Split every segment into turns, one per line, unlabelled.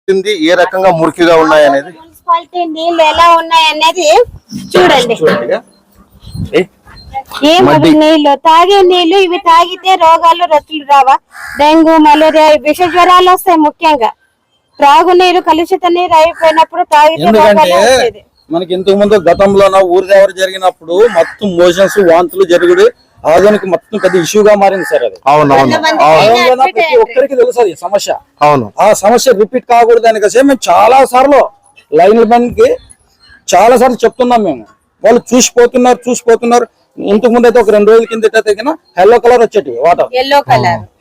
ఏ రకంగా మురికిగా ఉన్నాయి అనేది
మున్సిపాలిటీ నీళ్లు ఎలా ఉన్నాయి అనేది చూడండి. ఏమవి నీళ్లు, తాగే నీళ్లు, ఇవి తాగితే రోగాలు రొచ్చులు రావా? డెంగ్యూ, మలేరియా, విష జ్వరాలు వస్తాయి. ముఖ్యంగా త్రాగునీరు కలుషిత నీరు అయిపోయినప్పుడు తాగితే రోగాలు వచ్చేది.
మనకి ఇంతకు ముందు గతంలో ఊరి దేవర జరిగినప్పుడు మొత్తం మోషన్స్ వాంతులు జరుగుడు ఆధునిక మొత్తం పెద్ద ఇష్యూగా మారింది సార్. అది ప్రతి ఒక్కరికి తెలుసు అది సమస్య. అవును, ఆ సమస్య రిపీట్ కాకూడదు దానికోసం మేము చాలా సార్లు లైన్ల బండ్కి చాలా సార్లు చెప్తున్నాం. మేము వాళ్ళు చూసిపోతున్నారు. ఇంతకు ముందు అయితే ఒక 2 రోజుల కింద తగిన ఎల్లో కలర్ వచ్చేటివి, వాటర్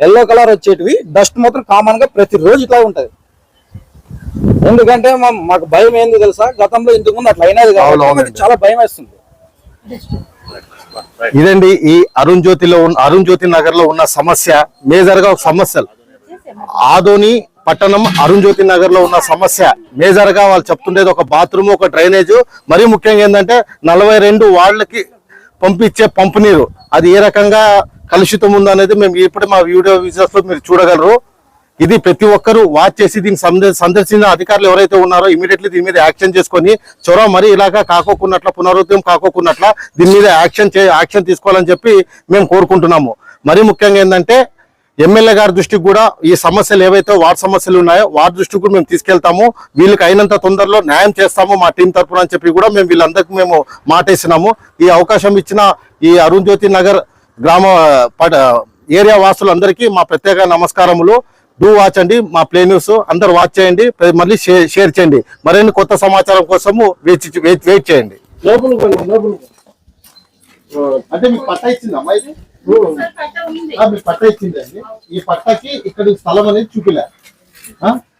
ఎల్లో కలర్ వచ్చేటివి, డస్ట్ మాత్రం కామన్ గా ప్రతి రోజు ఇట్లా ఉంటది. ఎందుకంటే మాకు భయం ఏంది తెలుసా, గతంలో ఇంతకు ముందు అట్లా అయినది కాబట్టి చాలా భయం వేస్తుంది.
ఇదండి ఈ అరుణ్ జ్యోతి నగర్ లో ఉన్న సమస్య. మేజర్ గా ఒక సమస్యలు ఆదోని పట్టణం అరుణ్ జ్యోతి నగర్ లో ఉన్న సమస్య మేజర్ గా వాళ్ళు చెప్తుండేది ఒక బాత్రూమ్, ఒక డ్రైనేజ్, మరీ ముఖ్యంగా ఏంటంటే 42 వార్డులకి పంపించే పంపు నీరు అది ఏ రకంగా కలుషితం ఉందో అనేది మేము ఇప్పుడు మా వీడియో విజువల్స్ లో మీరు చూడగలరు. ఇది ప్రతి ఒక్కరు వాచ్ చేసి దీన్ని సందర్శించిన అధికారులు ఎవరైతే ఉన్నారో ఇమీడియట్లీ దీని మీద యాక్షన్ చేసుకొని చొరవ మరీ ఇలాగా కాకోకున్నట్ల పునరుద్ధం కాకోకున్నట్ల దీని మీద యాక్షన్ తీసుకోవాలని చెప్పి మేము కోరుకుంటున్నాము. మరీ ముఖ్యంగా ఏంటంటే ఎమ్మెల్యే గారి దృష్టికి కూడా ఈ సమస్యలు ఏవైతే వార్డు సమస్యలు ఉన్నాయో వారి దృష్టికి కూడా మేము తీసుకెళ్తాము. వీళ్ళకి అయినంత తొందరలో న్యాయం చేస్తాము మా టీం తరఫున అని చెప్పి కూడా మేము వీళ్ళందరికీ మేము మాటేసినాము. ఈ అవకాశం ఇచ్చిన ఈ అరుణ్ జ్యోతి నగర్ గ్రామ ఏరియా వాసులందరికీ మా ప్రత్యేక నమస్కారములు. డూ వాచ్ అండి మా ప్లే న్యూస్, అందరు వాచ్ చేయండి, మళ్ళీ షేర్ చేయండి. మరిన్ని కొత్త సమాచారం కోసము వెయిట్ చేయండి. అంటే మీకు పట్టా ఇచ్చింది అమ్మాయి, మీకు పట్టా ఇచ్చిందండి. ఈ పట్టాకి ఇక్కడ స్థలం అనేది చూపిలే.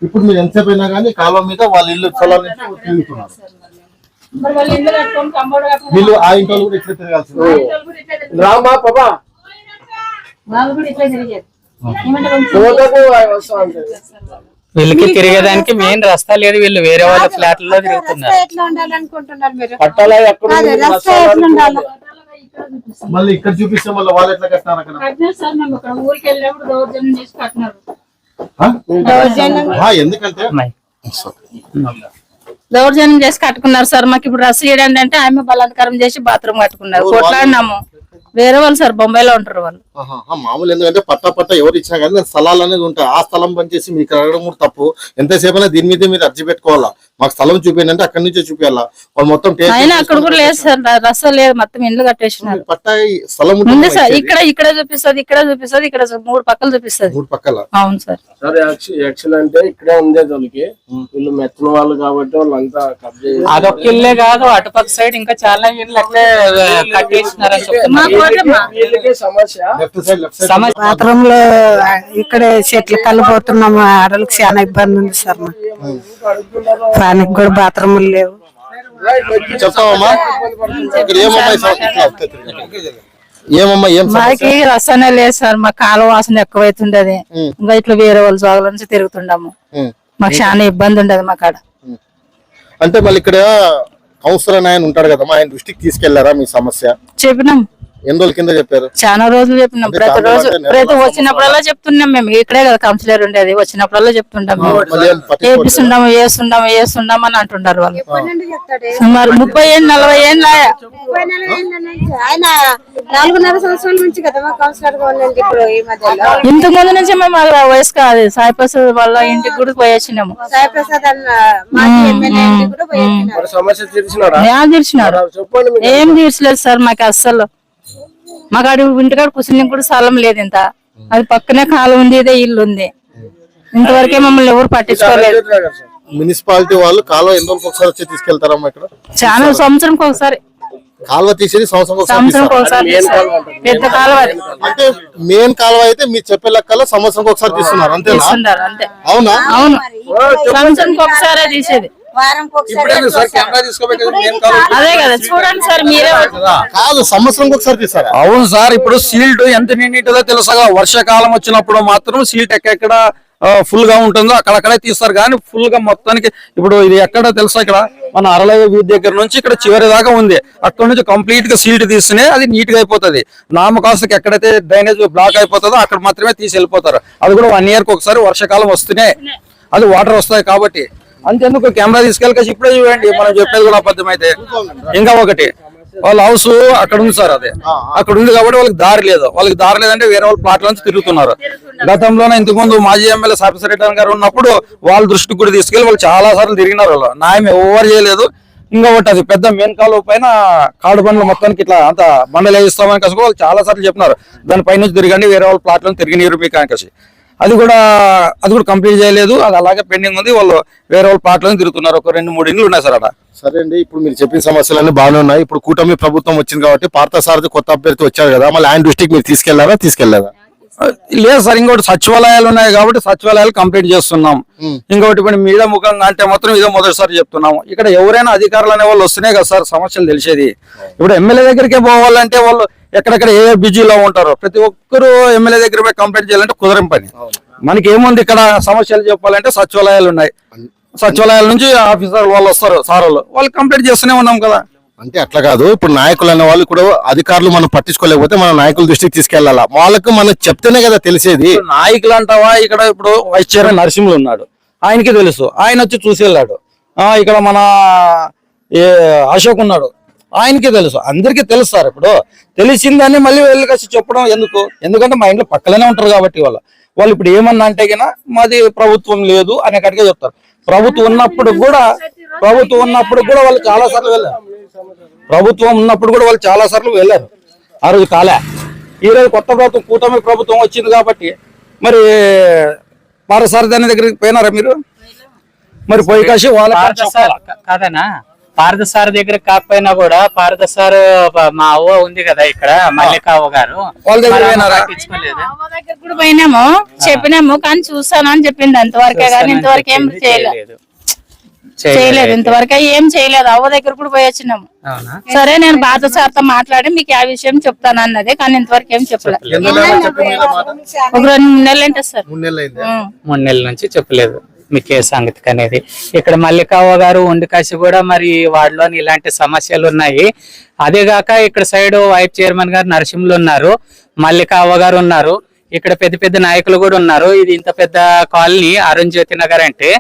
ఇప్పుడు మీరు ఎంతసేపు అయినా కానీ కాలువ మీద వాళ్ళ ఇల్లు స్థలం నుంచి తిరుగుతున్నారు. వీళ్ళు ఆ ఇంట్లో కూడా ఇట్లా తిరగాల్సింది. రామా పాపా
వీళ్ళకి తిరిగేదానికి మెయిన్ రస్తా లేదు. వీళ్ళు వేరే వాళ్ళ ఫ్లాట్లలో తిరుగుతున్నారు.
మళ్ళీ ఇక్కడ చూపిస్తే మళ్ళీ వాళ్ళు ఎట్లా కట్టినారు అక్కడ? ఎందుకంటే
దౌర్జన్యం చేసి కట్టుకున్నారు సార్. మాకు ఇప్పుడు రస్ చేయడానికి అంటే ఆమె బలాత్కారం చేసి బాత్రూమ్ కట్టుకున్నారు. కొట్లాడినాము. వేరే వాళ్ళు సార్ బొంబాయిలో ఉంటారు వాళ్ళు.
మామూలు ఎందుకంటే పట్టా ఎవరు ఇచ్చినా కానీ స్థలాలు అనేది ఉంటాయి. ఆ స్థలం పనిచేసి మీకు అడగడం కూడా తప్పు. ఎంతసేపు అయినా దీని మీద మీరు అర్జీ పెట్టుకోవాలా. మాకు స్థలం చూపించండి అంటే అక్కడి నుంచే చూపించాలా. వాళ్ళు మొత్తం
అక్కడ కూడా లేదు సార్, రసం లేదు, మొత్తం ఇండ్లు కట్టేసినారు.
పట్టా స్థలం
ఉంది సార్. ఇక్కడ చూపిస్తుంది, ఇక్కడ 3 పక్కలు చూపిస్తుంది.
3 పక్కల.
అవును సార్.
యాక్చువల్ అంటే ఇక్కడే ఉండేది వాళ్ళకి, వీళ్ళు మెత్తన వాళ్ళు కాబట్టి వాళ్ళంతా
అదొక ఇల్లే కాదు, అటుపక్క సైడ్ ఇంకా చాలా ఇళ్ళు అట్లే కట్టేసినారు.
బాత్రూమ్ లో ఇక్కడే చెట్లు కలిపోతున్నాము. ఆడలకు చాలా ఇబ్బంది ఉంది సార్. దానికి కూడా బాత్రూములు లేవు.
మాకి రసనే లేదు సార్. మా కాలువ వాసన ఎక్కువైతుండది. ఇంకా ఇట్లా వేరే వాళ్ళ జాగుల నుంచి తిరుగుతుండము. మాకు చాలా ఇబ్బంది ఉండదు మా కాడ.
అంటే మళ్ళీ ఇక్కడ కౌన్సిలర్ ఆయన ఉంటాడు కదా, ఆయన దృష్టికి తీసుకెళ్లారా మీ సమస్య?
చెప్పినాం.
ఎన్ని రోజుల కింద చెప్పారు?
చాలా రోజులు చెప్పినాం. ప్రతి వచ్చినప్పుడల్లా చెప్తున్నాం. మేము ఇక్కడే కదా కౌన్సిలర్ ఉండేది. వచ్చినప్పుడల్లా చెప్తుంటాం. వేస్తుండాం అని అంటుంటారు వాళ్ళు. సుమారు 30 ఏళ్ళు 40 ఏళ్ళు
ఆయన 4.5 సంవత్సరాల నుంచి కదా మా కౌన్సిలర్ గా ఉండండి. ఇప్పుడు ఈ మధ్యలో
ఇంతకు ముందు నుంచి మేము వయసు కాదు. సాయి ప్రసాద్ వాళ్ళ ఇంటికి కూడా పోయి వచ్చినాము.
సాయి ప్రసాద్ అన్న మాజీ ఎమ్మెల్యే ఇంటికి కూడా పోయి
తీర్చినాడు. ఏం తీర్చలేదు సార్ మాకు అస్సలు. మాకు అడుగు ఇంటికాడ కూర్చుని కూడా స్థలం లేదు. ఇంత అది పక్కనే కాలం ఉంది, ఇదే ఇల్లు ఉంది. ఇంతవరకే మమ్మల్ని ఎవరు పట్టించుకోలేదు.
మున్సిపాలిటీ వాళ్ళు కాలువ ఎన్ని రోజులకు ఒకసారి వచ్చి తీసుకెళ్తారమ్మా? ఇక్కడ
చాలా సంవత్సరం ఒకసారి
కాలువ తీసేది సంవత్సరం
ఒకసారి పెద్ద కాలువ.
అంటే మెయిన్ కాలువ అయితే మీరు చెప్పే లెక్కలో సంవత్సరం ఒకసారి తీస్తున్నారు అంతే? అవునా?
అవును, సంవత్సరం ఒకసారి తీసేది. అదే కదా చూడండి సార్, మీరే
కాదు సంవత్సరం ఒకసారి తీసారా?
అవును సార్. ఇప్పుడు సీల్ట్ ఎంత నిండిటో తెలుసా? వర్షాకాలం వచ్చినప్పుడు మాత్రం సీల్ట్ ఎక్కడ ఫుల్ గా ఉంటుందో అక్కడక్కడే తీస్తారు. కానీ ఫుల్ గా మొత్తానికి ఇప్పుడు ఇది ఎక్కడ తెలుసా? ఇక్కడ మన అరలయ్య వీధి దగ్గర నుంచి ఇక్కడ చివరి దాకా ఉంది. అక్కడ నుంచి కంప్లీట్ గా సీల్ట్ తీస్తేనే అది నీట్ గా అయిపోతుంది. నామకాస్తకి ఎక్కడైతే డ్రైనేజ్ బ్లాక్ అయిపోతుందో అక్కడ మాత్రమే తీసి వెళ్ళిపోతారు. అది కూడా 1 year ఒకసారి వర్షాకాలం వస్తూనే అది వాటర్ వస్తాయి కాబట్టి. అంతెందుకు కెమెరా తీసుకెళ్ళి ఇప్పుడే చూడండి, మనం చెప్పేది కూడా అబద్ధం అయితే. ఇంకా ఒకటి, వాళ్ళ హౌస్ అక్కడ ఉంది సార్, అదే అక్కడ ఉంది కాబట్టి వాళ్ళకి దారి లేదు. వాళ్ళకి దారి లేదంటే వేరే వాళ్ళ ప్లాట్ల నుంచి తిరుగుతున్నారు. గతంలోనే ఇంతకు ముందు మాజీ ఎమ్మెల్యే సాపిరెడ్డి గారు ఉన్నప్పుడు వాళ్ళ దృష్టికి కూడా తీసుకెళ్లి వాళ్ళు చాలా సార్లు తిరిగినారు. వాళ్ళు న్యాయం ఎవరు చేయలేదు. ఇంకా ఒకటి, అది పెద్ద మెయిన్ కాలువ పైన కాడు బండ్లు మొత్తానికి ఇట్లా అంత బండలు వేయిస్తామని కసి వాళ్ళు చాలా సార్లు చెప్పినారు. దానిపై నుంచి తిరగండి, వేరే వాళ్ళ ప్లాట్లను తిరిగి నీరు మీకు కసి అది కూడా కంప్లీట్ చేయలేదు. అది అలాగే పెండింగ్ ఉంది. వాళ్ళు వేరే వాళ్ళ ప్లాట్లను తిరుగుతున్నారు. ఒక 2-3 ఇండ్లు ఉన్నాయి సార్ అక్కడ.
సరే అండి, ఇప్పుడు మీరు చెప్పిన సమస్యలన్నీ బాగానే ఉన్నాయి. ఇప్పుడు కూటమి ప్రభుత్వం వచ్చింది కాబట్టి పార్థసారథి కొత్త అభ్యర్థి వచ్చారు కదా, మళ్ళీ ఆయన దృష్టికి మీరు తీసుకెళ్లారా?
లేదు సార్, ఇంకోటి సచివాలయాలు ఉన్నాయి కాబట్టి సచివాలయాలు కంప్లీట్ చేస్తున్నాం. ఇంకోటి ఇప్పుడు మీడియా ముఖంగా అంటే మాత్రం ఇదో మొదటిసారి చెప్తున్నాం. ఇక్కడ ఎవరైనా అధికారులు అనే వాళ్ళు వస్తేనే కదా సార్ సమస్యలు తెలిసేది. ఇప్పుడు ఎమ్మెల్యే దగ్గరికే పోవాలంటే వాళ్ళు ఎక్కడెక్కడ ఏ బిజీలో ఉంటారు. ప్రతి ఒక్కరు ఎమ్మెల్యే దగ్గర పోయి కంప్లైంట్ చేయాలంటే కుదరం పని. మనకి ఏముంది ఇక్కడ సమస్యలు చెప్పాలంటే సచివాలయాలు ఉన్నాయి. సచివాలయాల నుంచి ఆఫీసర్ వాళ్ళు వస్తారు, సార్ వాళ్ళు కంప్లైంట్ చేస్తూనే ఉన్నాం కదా.
అంటే అట్లా కాదు, ఇప్పుడు నాయకులు అనే వాళ్ళు కూడా అధికారులు మనం పట్టించుకోలేకపోతే మన నాయకుల దృష్టికి తీసుకెళ్లాలా, వాళ్ళకు మనం చెప్తేనే కదా తెలిసేది.
నాయకులు అంటావా, ఇక్కడ ఇప్పుడు వైస్ చైర్మన్ నరసింహులు ఉన్నాడు, ఆయనకి తెలుసు, ఆయన వచ్చి చూసి వెళ్ళాడు. ఇక్కడ మన అశోక్ ఉన్నాడు, ఆయనకి తెలుసు, అందరికీ తెలుసు సార్. ఇప్పుడు తెలిసిందని మళ్ళీ వెళ్ళి వచ్చి చెప్పడం ఎందుకు? ఎందుకంటే మా ఇంట్లో పక్కనే ఉంటారు కాబట్టి వాళ్ళు ఇప్పుడు ఏమన్నా అంటే కన్నా మాది ప్రభుత్వం లేదు అనే కట్టుగా చెప్తారు. ప్రభుత్వం ఉన్నప్పుడు కూడా వాళ్ళు చాలా సార్లు వెళ్ళారు. ప్రభుత్వం ఉన్నప్పుడు కూడా వాళ్ళు చాలా సార్లు వెళ్ళారు. ఆ రోజు కాలే. ఈ రోజు కొత్త ప్రభుత్వం కూటమి ప్రభుత్వం వచ్చింది కాబట్టి మరి పార్థసారథి అనే దగ్గరికి పోయినారా మీరు? మరి పోయి కాసి వాళ్ళ
కాదనా, పార్థసారథి దగ్గర కాకపోయినా కూడా పార్థసారు మా అవ్వ ఉంది కదా ఇక్కడ, మల్లిక అవ్వ గారు,
వాళ్ళ దగ్గర పోయినారా?
దగ్గర కూడా పోయినాము, చెప్పినాము, కానీ చూస్తాను అని చెప్పింది. అంతవరకే కానీ ఇంతవరకు ఏం చేయలేదు. ఇంతవరకు ఏం చేయలేదు. అవ్వ దగ్గర కూడా పోయి వచ్చినాము. సరే, నేను పార్థసారథితో మాట్లాడి మీకు ఆ విషయం చెప్తాను అన్నది, కానీ ఇంతవరకు ఏం చెప్పలేదు. ఒక 2 నెలలు అంటే సార్,
3 నెలల నుంచి చెప్పలేదు మీకు ఏ సంగతి అనేది. ఇక్కడ మల్లికావ్వ గారు ఉండికాసి కూడా మరి వార్డులోని ఇలాంటి సమస్యలు ఉన్నాయి. అదేగాక ఇక్కడ సైడ్ వైస్ చైర్మన్ గారు నరసింహులు ఉన్నారు, మల్లికావ్వ గారు ఉన్నారు, ఇక్కడ పెద్ద పెద్ద నాయకులు కూడా ఉన్నారు. ఇది ఇంత పెద్ద కాలనీ అరుణ్ జ్యోతి నగర్ అంటే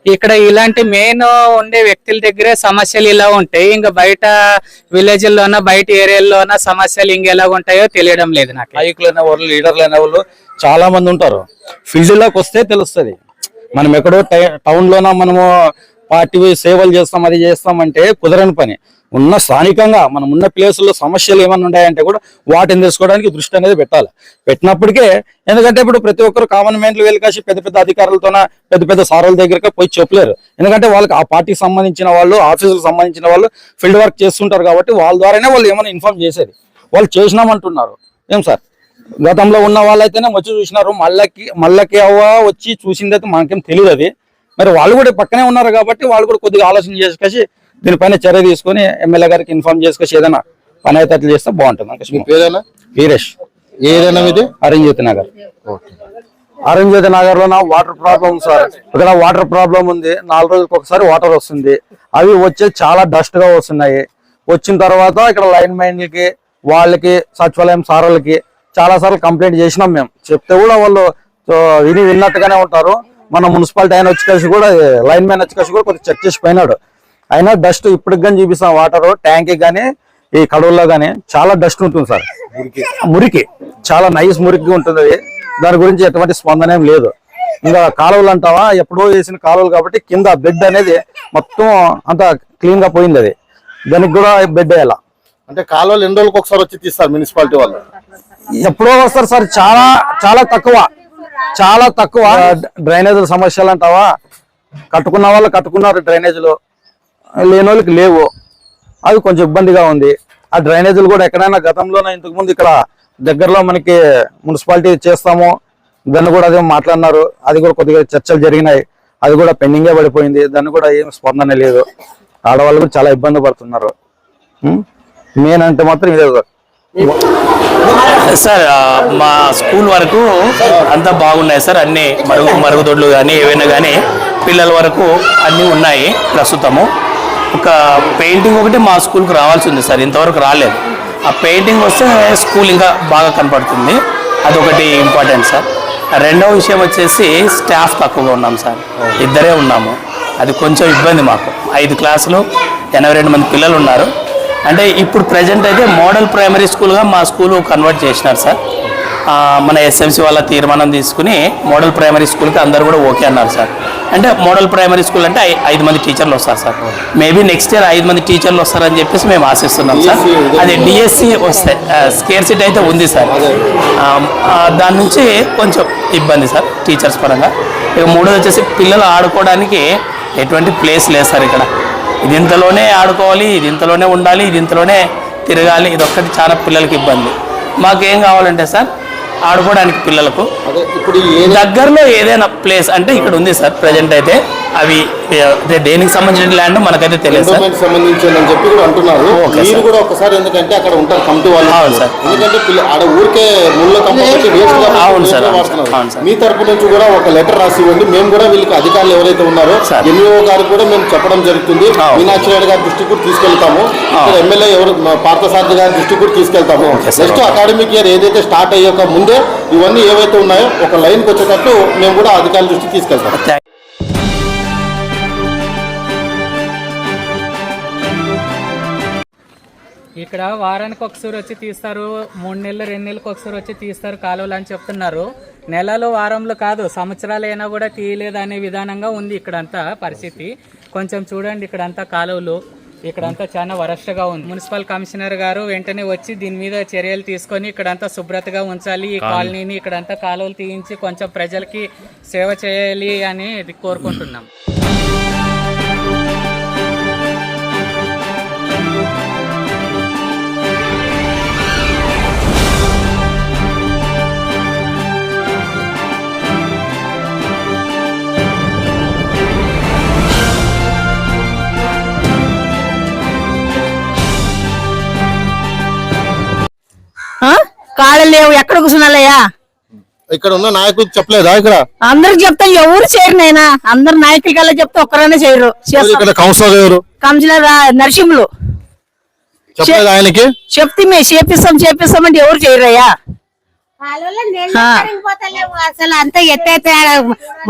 ఇక్కడ ఇలాంటి మెయిన్ ఉండే వ్యక్తుల దగ్గరే సమస్యలు ఇలా ఉంటాయి. ఇంకా బయట విలేజ్ లోన బయట ఏరియాల్లోన సమస్యలు ఇంకెలా ఉంటాయో తెలియడం లేదు నాకు.
నాయకులు అనే వాళ్ళు, లీడర్లు అనే వాళ్ళు చాలా మంది ఉంటారు. ఫీల్డ్ లోకి వస్తే తెలుస్తుంది. మనం ఎక్కడో టౌన్ లోన మనము పార్టీ సేవలు చేస్తాం, అది చేస్తామంటే కుదరని పని. ఉన్న స్థానికంగా మనం ఉన్న ప్లేసుల్లో సమస్యలు ఏమైనా ఉన్నాయంటే కూడా వాటిని తెలుసుకోవడానికి దృష్టి అనేది పెట్టినప్పటికే, ఎందుకంటే ఇప్పుడు ప్రతి ఒక్కరు కామన్ మ్యాన్లు వెళ్ళి పెద్ద పెద్ద అధికారులతోన పెద్ద పెద్ద సారుల దగ్గరికి పోయి చెప్పలేరు. ఎందుకంటే వాళ్ళకి ఆ పార్టీకి సంబంధించిన వాళ్ళు, ఆఫీసులకు సంబంధించిన వాళ్ళు ఫీల్డ్ వర్క్ చేస్తుంటారు కాబట్టి వాళ్ళ ద్వారానే వాళ్ళు ఏమైనా ఇన్ఫార్మ్ చేసేది. వాళ్ళు చేసినామంటున్నారు. ఏం సార్, గతంలో ఉన్న వాళ్ళైతేనే వచ్చి చూసినారు. మళ్ళకి అవ్వ వచ్చి చూసిందైతే మనకేం తెలియదు. అది మరి వాళ్ళు కూడా పక్కనే ఉన్నారు కాబట్టి వాళ్ళు కూడా కొద్దిగా ఆలోచన చేసుకొచ్చి దీనిపైన చర్య తీసుకొని ఎమ్మెల్యే గారికి ఇన్ఫార్మ్ చేసుకొచ్చి ఏదైనా పని అయితే అట్లా చేస్తే బాగుంటుంది. వీరేష్, ఏదైనా ఇది అరుణ్ జ్యోతి నగర్. అరుణ్ జ్యోతి నగర్ లో వాటర్ ప్రాబ్లం సార్. ఇక్కడ వాటర్ ప్రాబ్లం ఉంది. 4 రోజులకు ఒకసారి వాటర్ వస్తుంది. అవి వచ్చే చాలా డస్ట్ గా వస్తున్నాయి. వచ్చిన తర్వాత ఇక్కడ లైన్ మ్యాన్లకి, వాళ్ళకి, సచివాలయం సార్లకి చాలా సార్లు కంప్లైంట్ చేసినాం మేము. చెప్తే కూడా వాళ్ళు విన్నట్టుగానే ఉంటారు. మన మున్సిపాలిటీ ఆయన వచ్చి కలిసి కూడా, లైన్ మ్యాన్ వచ్చి కలిసి కూడా కొంచెం చెక్ చేసి పోయినాడు. అయినా డస్ట్ ఇప్పటికి కానీ చూపిస్తాం. వాటర్ ట్యాంక్ కానీ ఈ కడువుల్లో కానీ చాలా డస్ట్ ఉంటుంది సార్. మురికి చాలా నైస్ మురికి ఉంటుంది. దాని గురించి ఎటువంటి స్పందన ఏం లేదు. ఇంకా కాలువలు అంటావా, ఎప్పుడో వేసిన కాలువలు కాబట్టి కింద బెడ్ అనేది మొత్తం అంత క్లీన్ గా పోయింది. అది దానికి కూడా బెడ్ వేయాల.
అంటే కాలువలు 2 రోజులకు ఒకసారి వచ్చి తీస్తారు మున్సిపాలిటీ వాళ్ళు.
ఎప్పుడో వస్తారు సార్, చాలా తక్కువ. డ్రైనేజీల సమస్యలు అంటావా, కట్టుకున్న వాళ్ళు కట్టుకున్నారు డ్రైనేజీలు, లేని వాళ్ళకి లేవు. అవి కొంచెం ఇబ్బందిగా ఉంది. ఆ డ్రైనేజీలు కూడా ఎక్కడైనా గతంలోనే ఇంతకుముందు ఇక్కడ దగ్గరలో మనకి మున్సిపాలిటీ చేస్తాము దాన్ని కూడా అదే మాట్లాడినారు. అది కూడా కొద్దిగా చర్చలు జరిగినాయి. అది కూడా పెండింగే పడిపోయింది. దాన్ని కూడా ఏం స్పందన లేదు. ఆడవాళ్ళు కూడా చాలా ఇబ్బంది పడుతున్నారు. మెయిన్ అంటే మాత్రం ఇదే
సార్. మా స్కూల్ వరకు అంతా బాగున్నాయి సార్. అన్ని మరుగుదొడ్లు కానీ ఏవైనా కానీ పిల్లల వరకు అన్నీ ఉన్నాయి ప్రస్తుతము. ఒక పెయింటింగ్ ఒకటి మా స్కూల్కి రావాల్సి ఉంది సార్, ఇంతవరకు రాలేదు. ఆ పెయింటింగ్ వస్తే స్కూల్ ఇంకా బాగా కనపడుతుంది. అదొకటి ఇంపార్టెంట్ సార్. రెండవ విషయం వచ్చేసి స్టాఫ్ తక్కువగా ఉన్నాం సార్, ఇద్దరే ఉన్నాము. అది కొంచెం ఇబ్బంది మాకు. 5 క్లాసులు 82 మంది పిల్లలు ఉన్నారు. అంటే ఇప్పుడు ప్రజెంట్ అయితే మోడల్ ప్రైమరీ స్కూల్గా మా స్కూల్ కన్వర్ట్ చేసినారు సార్. మన ఎస్ఎంసీ వాళ్ళ తీర్మానం తీసుకుని మోడల్ ప్రైమరీ స్కూల్కి అందరూ కూడా ఓకే అన్నారు సార్. అంటే మోడల్ ప్రైమరీ స్కూల్ అంటే 5 మంది టీచర్లు వస్తారు సార్. మేబీ నెక్స్ట్ ఇయర్ 5 మంది టీచర్లు వస్తారని చెప్పేసి మేము ఆశిస్తున్నాం సార్. అది డిఎస్సి వస్తే స్కేర్సిటీ అయితే ఉంది సార్. దాని నుంచి కొంచెం ఇబ్బంది సార్ టీచర్స్ పరంగా. ఇక మూడోది వచ్చేసి పిల్లలు ఆడుకోవడానికి ఎటువంటి ప్లేస్ లేదు సార్ ఇక్కడ. ఇది ఇంతలోనే ఆడుకోవాలి, ఇది ఇంతలోనే ఉండాలి, ఇది ఇంతలోనే తిరగాలి. ఇది ఒక్కటి చాలా పిల్లలకి ఇబ్బంది. మాకేం కావాలంటే సార్ ఆడుకోవడానికి పిల్లలకు దగ్గరలో ఏదైనా ప్లేస్ అంటే ఇక్కడ ఉంది సార్ ప్రజెంట్ అయితే. అవి దేనికి సంబంధించిన ల్యాండ్ మనకైతే తెలియదు సార్.
సంబంధించిందని చెప్పి కూడా అంటున్నారు. మీరు కూడా ఒకసారి ఎందుకంటే అక్కడ ఉంటారు కమిటీ వాళ్ళు.
అవును సార్.
ఎందుకంటే ఆడ ఊరికే ముళ్ళ కంపెనీ
అవును సార్.
మీ తరపు నుంచి కూడా ఒక లెటర్ రాసి ఇవ్వండి. మేము కూడా వీళ్ళకి అధికారులు ఎవరైతే ఉన్నారో ఎంఈఓ గారికి కూడా మేము చెప్పడం జరుగుతుంది. మీనాక్షి నాయుడు గారి దృష్టికి కూడా తీసుకెళ్తాము. ఎమ్మెల్యే ఎవరు పార్థసారథి గారి దృష్టికి కూడా తీసుకెళ్తాము. నెక్స్ట్ అకాడమిక్ ఇయర్ ఏదైతే స్టార్ట్ అయ్యాక ముందే ఇవన్నీ ఏవైతే ఉన్నాయో ఒక లైన్కి వచ్చేటట్టు మేము కూడా అధికారుల దృష్టికి తీసుకెళ్తాం.
ఇక్కడ వారానికి ఒకసారి వచ్చి తీస్తారు, 3 నెలలు 2 నెలలకు ఒకసారి వచ్చి తీస్తారు కాలువలు అని చెప్తున్నారు. నెలలు వారంలో కాదు, సంవత్సరాలు అయినా కూడా తీయలేదు అనే విధానంగా ఉంది ఇక్కడంతా పరిస్థితి. కొంచెం చూడండి ఇక్కడంతా కాలువలు, ఇక్కడంతా చాలా వరస్ట్గా ఉంది. మున్సిపల్ కమిషనర్ గారు వెంటనే వచ్చి దీని మీద చర్యలు తీసుకొని ఇక్కడంతా శుభ్రతగా ఉంచాలి, ఈ కాలనీని ఇక్కడంతా కాలువలు తీయించి కొంచెం ప్రజలకి సేవ చేయాలి అని కోరుకుంటున్నాం.
కాళ్ళు లేవు, ఎక్కడ కూర్చున్నాలయ్యా?
ఇక్కడ ఉన్న నాయకులకు చెప్పలేదా? ఇక్కడ
అందరికి చెప్తా, ఎవరు చేయరు. నైనా అందరు నాయకుల కల్లా చెప్తే ఒక్కరైనా చేయరు.
కౌన్సిలర్ ఎవరు?
కౌన్సిలర్ నరసింహులు
చెప్పలేదు ఆయనకి.
చెప్తే చేపిస్తామంటే ఎవరు చేయరయ్యా?
అసలు అంత ఎత్తైతే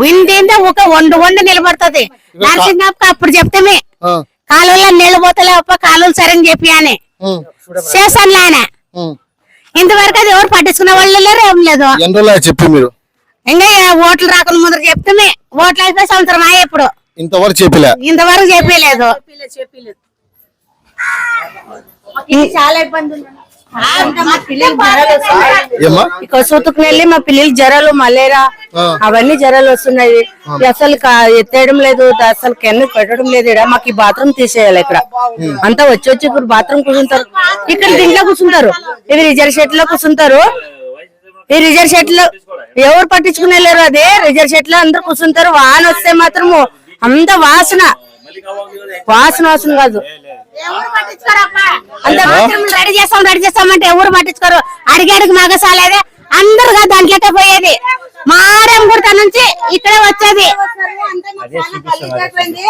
వింటే ఒక వండు నిలబడుతుంది. నరసింహప్ప అప్పుడు చెప్తామే కాలువలో నీళ్ళు పోతలేవప్ప, కాలువలు సరైన చెప్పి అని చేశాను ఆయన. ఇంతవరకు అది ఎవరు పట్టించుకునే వాళ్ళు లేరు, ఏం లేదు.
చెప్పి మీరు
ఇంకా ఓట్లు రాకుండా ముందర చెప్తామే, ఓట్లు అయిపోయి సంవత్సరం అయ్యే ఇప్పుడు
ఇంతవరకు
చెప్పలేదు. చాలా ఇబ్బంది ఉంది.
సూతుకు వెళ్ళి మా పిల్లలకి జ్వరాలు, మలేరియా అవన్నీ జ్వరాలు వస్తున్నాయి. అసలు ఎత్తేయడం లేదు, అసలు కెన్ను పెట్టడం లేదు. మాకు ఈ బాత్రూమ్ తీసేయాలి. ఇక్కడ అంతా వచ్చి ఇప్పుడు బాత్రూమ్ కూర్చుంటారు. ఇక్కడ దీంట్లో కూర్చుంటారు, ఇది రిజర్వ్ షెడ్ లో కూర్చుంటారు. ఈ రిజర్వ్ షెడ్ లో ఎవరు పట్టించుకునే లేరు. అదే రిజర్వ్ షెడ్ లో అందరు కూర్చుంటారు. వాన వస్తే మాత్రము అంత వాసన కాదు.
రెడీ చేస్తామంటే ఎవరు పట్టించుకోరు. అడిగాడికి మగసాలేదే అందరుగా దాంట్లోకే పోయేది. మారేం గుర్త నుంచి ఇక్కడ వచ్చేది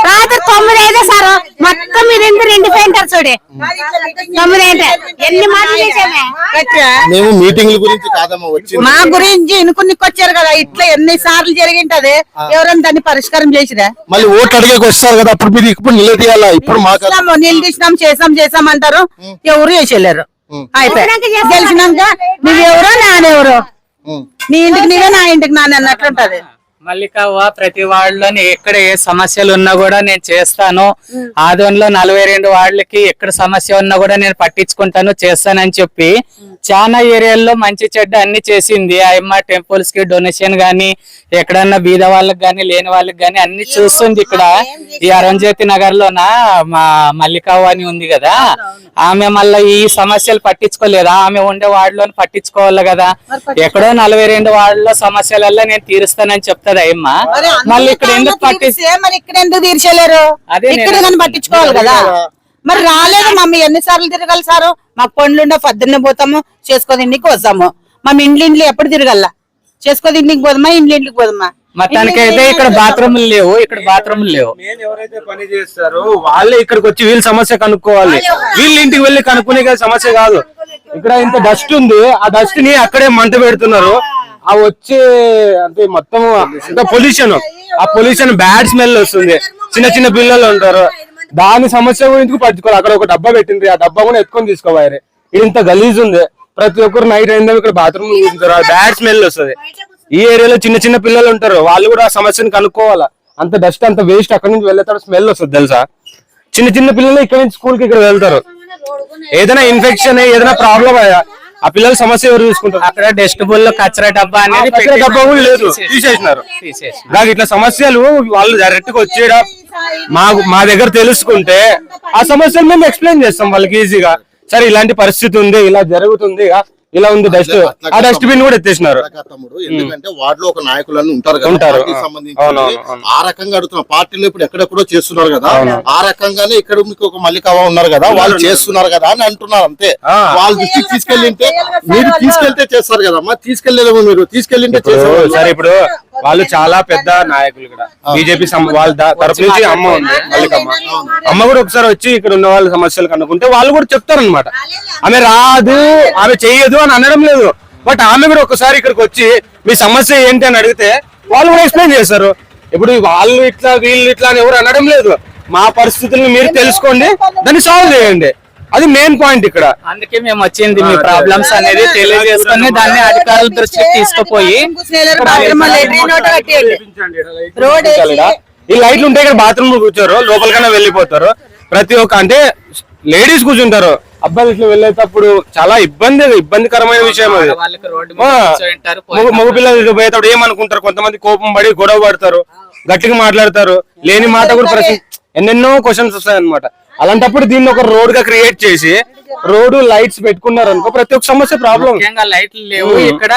రాత్రి 9 అయితే సార్ మొత్తం ఇది ఎండిపోయింటారు. చూడే 9 అయితే ఎన్ని మాటలు చేసామే.
మేము మీటింగ్ల గురించి కాదమ్మా వచ్చింది,
మా గురించి ఇనుకునికి వచ్చారు కదా. ఇట్లా ఎన్ని సార్లు జరిగింటది, ఎవరైనా దాన్ని పరిష్కారం చేసిరా?
మళ్ళీ ఓట్లు అడిగేకి వస్తారు కదా, అప్పుడు మీరు ఇప్పుడు నిలదీయాలా? ఇప్పుడు
నీళ్ళు తీసినాం చేసాం అంటారు, ఎవరు చేసేలేరు. అయిపోయి గెలిచినాక నువ్వెవరో నానెవరో, నీ ఇంటికి నీవే నా ఇంటికి నాన్న అన్నట్లుంటది.
మల్లికవ్వ ప్రతి వార్డులోని ఎక్కడ ఏ సమస్యలు ఉన్నా కూడా నేను చేస్తాను. ఆదోన్లో 42 వార్డులకి ఎక్కడ సమస్య ఉన్నా కూడా నేను పట్టించుకుంటాను, చేస్తానని చెప్పి చాలా ఏరియాల్లో మంచి చెడ్డ అన్ని చేసింది. అమ్మ టెంపుల్స్ కి డొనేషన్ గానీ, ఎక్కడన్నా బీద వాళ్ళకి గానీ లేని వాళ్ళకి గానీ అన్ని చూస్తుంది. ఇక్కడ ఈ అరుణజ్యోతి నగర్ లోన మా మల్లికవ్వ అని ఉంది కదా, ఆమె మళ్ళీ ఈ సమస్యలు పట్టించుకోలేదా? ఆమె ఉండే వార్డులో పట్టించుకోవాలి కదా. ఎక్కడో 42 వార్డులో సమస్యలల్లో నేను తీరుస్తానని చెప్తాను అయ్యమ్మ. మళ్ళీ ఇక్కడ ఎందుకు
మరి ఇక్కడ ఎందుకు తీర్చలేరు? ఇక్కడ కానీ పట్టించుకోవాలి కదా. మరి రాలేదు మమ్మీ, ఎన్నిసార్లు తిరగాలి సారు? మాకు పనులుండే పొద్దున్నే పోతాము, చేసుకోని ఇంటికి వస్తాము. మా ఇండ్లు ఎప్పుడు తిరగల, చేసుకోని ఇంటికి పోదామా, ఇంటికి పోదామా?
మొత్తానికి అయితే ఇక్కడ బాత్రూములు లేవు,
ఎవరైతే పని చేస్తారో వాళ్ళే ఇక్కడికి వచ్చి వీళ్ళ సమస్య కనుక్కోవాలి. వీళ్ళ ఇంటికి వెళ్ళి కనుక్కునే సమస్య కాదు. ఇక్కడ ఇంత డస్ట్ ఉంది, ఆ డస్ట్ ని అక్కడే మంట పెడుతున్నారు. ఆ వచ్చే అంటే మొత్తం అంత పొల్యూషన్, ఆ పొల్యూషన్ బ్యాడ్ స్మెల్ వస్తుంది. చిన్న చిన్న పిల్లలు ఉంటారు, దాని సమస్య గురించి పట్టుకోవాలి. అక్కడ ఒక డబ్బా పెట్టింది, ఆ డబ్బా కూడా ఎత్తుకొని తీసుకోవాలి. ఇంత గలీజ్ ఉంది. ప్రతి ఒక్కరు నైట్ అయిందా ఇక్కడ బాత్రూమ్ చూసుకుంటారు, బ్యాడ్ స్మెల్ వస్తుంది. ఈ ఏరియాలో చిన్న చిన్న పిల్లలు ఉంటారు, వాళ్ళు కూడా ఆ సమస్యను కనుక్కోవాలా. అంత డస్ట్, అంత వేస్ట్ అక్కడ నుంచి వెళ్ళేటాడు స్మెల్ వస్తుంది తెలుసా. చిన్న చిన్న పిల్లలు ఇక్కడ నుంచి స్కూల్ కి ఇక్కడ వెళ్తారు, ఏదైనా ఇన్ఫెక్షన్ ఏదైనా ప్రాబ్లం అయ్యా ఆ పిల్లల సమస్య ఎవరు చూసుకుంటారు.
అక్కడ డస్ట్ బిన్ లో కచరా డబ్బా అనేది
డబ్బా కూడా లేదు, తీసేసినారు. నాకు ఇట్లా సమస్యలు వాళ్ళు డైరెక్ట్ గా వచ్చేయడం మా దగ్గర తెలుసుకుంటే ఆ సమస్యలు మేము ఎక్స్ప్లెయిన్ చేస్తాం వాళ్ళకి ఈజీగా. సరే ఇలాంటి పరిస్థితి ఉంది, ఇలా జరుగుతుంది, ఇలా ఉంది డస్ట్, ఆ డస్ట్ బిన్ కూడా ఎత్తేసినారు.
తమ్ముడు ఎందుకంటే వార్డులో ఒక నాయకులను ఉంటారు కదా,
ఉంటారు.
పార్టీకి సంబంధించి ఆ రకంగా అడుగుతున్నారు. పార్టీలు ఇప్పుడు ఎక్కడెక్కడో చేస్తున్నారు కదా, ఆ రకంగానే ఇక్కడ మీకు ఒక మల్లికవ్వ ఉన్నారు కదా, వాళ్ళు చేస్తున్నారు కదా అని అంటున్నారు అంతే. వాళ్ళ దృష్టికి తీసుకెళ్ళింటే మీరు తీసుకెళ్తే చేస్తారు కదమ్మా, తీసుకెళ్లేదేమో మీరు తీసుకెళ్ళింటే చేస్తారు.
సరే ఇప్పుడు వాళ్ళు చాలా పెద్ద నాయకులు ఇక్కడ బీజేపీ వాళ్ళ తరపు నుంచి అమ్మ ఉంది మల్లికమ్మ, అమ్మ కూడా ఒకసారి వచ్చి ఇక్కడ ఉన్న వాళ్ళ సమస్యలు కనుక్కుంటే వాళ్ళు కూడా చెప్తారనమాట. ఆమె రాదు, ఆమె చెయ్యదు అని అనడం లేదు, బట్ ఆమె కూడా ఒకసారి ఇక్కడికి వచ్చి మీ సమస్య ఏంటి అని అడిగితే వాళ్ళు కూడా ఎక్స్ప్లెయిన్ చేస్తారు. ఇప్పుడు వాళ్ళు ఇట్లా వీళ్ళు ఇట్లా అని ఎవరు అనడం లేదు. మా పరిస్థితులను మీరు తెలుసుకోండి, దాన్ని సాల్వ్ చేయండి, అది మెయిన్ పాయింట్ ఇక్కడ.
అందుకే మేము వచ్చింది మీ ప్రాబ్లమ్స్ అనేది తెలియజేసుకొని దాన్ని అధికారుల దృష్టికి తీసుకుపోయి
ఈ లైట్లు ఉంటే ఇక్కడ బాత్రూమ్ కూర్చోరు, లోపలికైనా వెళ్ళిపోతారు. ప్రతి ఒక్క అంటే లేడీస్ కూర్చుంటారు, అబ్బాయిలు ఇట్లా వెళ్ళేటప్పుడు చాలా ఇబ్బందికరమైన విషయం అది. మగ పిల్లలు పోయేటప్పుడు ఏమనుకుంటారు, కొంతమంది కోపం పడి గొడవ పడతారు, గట్టిగా మాట్లాడతారు, లేని మాట కూడా ఎన్నెన్నో క్వశ్చన్స్ వస్తాయి అనమాట. అలాంటప్పుడు దీన్ని ఒక రోడ్ గా క్రియేట్ చేసి రోడ్ లైట్స్ పెట్టుకున్నారు అనుకో, ప్రతి ఒక్క సమస్య ప్రాబ్లం.
లైట్లు లేవు ఇక్కడ,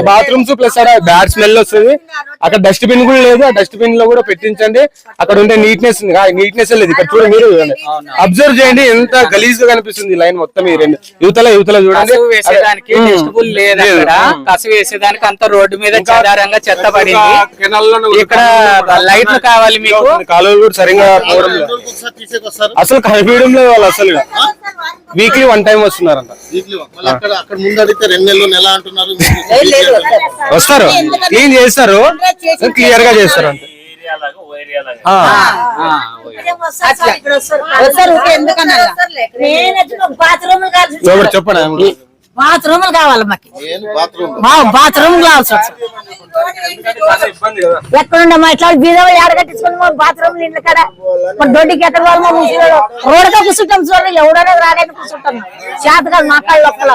బాత్రూమ్స్ ప్లస్ బ్యాడ్ స్మెల్ వస్తుంది. అక్కడ డస్ట్ బిన్ కూడా లేదు, ఆ డస్ట్ బిన్ లో కూడా పెట్టించండి. అక్కడ ఉండే నీట్నెస్ లేదు ఇక్కడ చూడండి, మీరు అబ్జర్వ్ చేయండి ఎంత గలీజ్ గా కనిపిస్తుంది లైన్ మొత్తం. ఈ రెండు యువతల చూడండి,
వేసేదానికి డస్ట్ బిన్ లేదు, కసు వేసేదానికి అంత రోడ్డు మీద చెదారంగా చెత్త పడింది. ఇక్కడ లైట్లు కావాలి మీకు,
కాలువలు కూడా సరిగా పోవడం లేదు, అసలు కనిపించడం లేదు. వాళ్ళు అసలు వీక్లీ 1 time వస్తున్నారంట.
అక్కడ ముందు అడిగితే 2 నెలలు నెల అంటున్నారు,
వస్తారు, క్లీన్ చేస్తారు, క్లియర్ గా చేస్తారు అంతే. చెప్పండి,
బాత్రూములు కావాలి మాకు, బాత్రూమ్ కావాలి. ఎక్కడుండమ్మా ఇట్లా బీదలు ఏడ కట్టించుకుని బాత్రూమ్ ఇంట్లో కాడ దొడ్డికి ఎక్కడ వాళ్ళు రోడ్డుగా కూర్చుంటాం. చూడండి ఎవడైనా రాడని కూర్చుంటాం, చేతగా మా కాళ్ళు ఒక్కల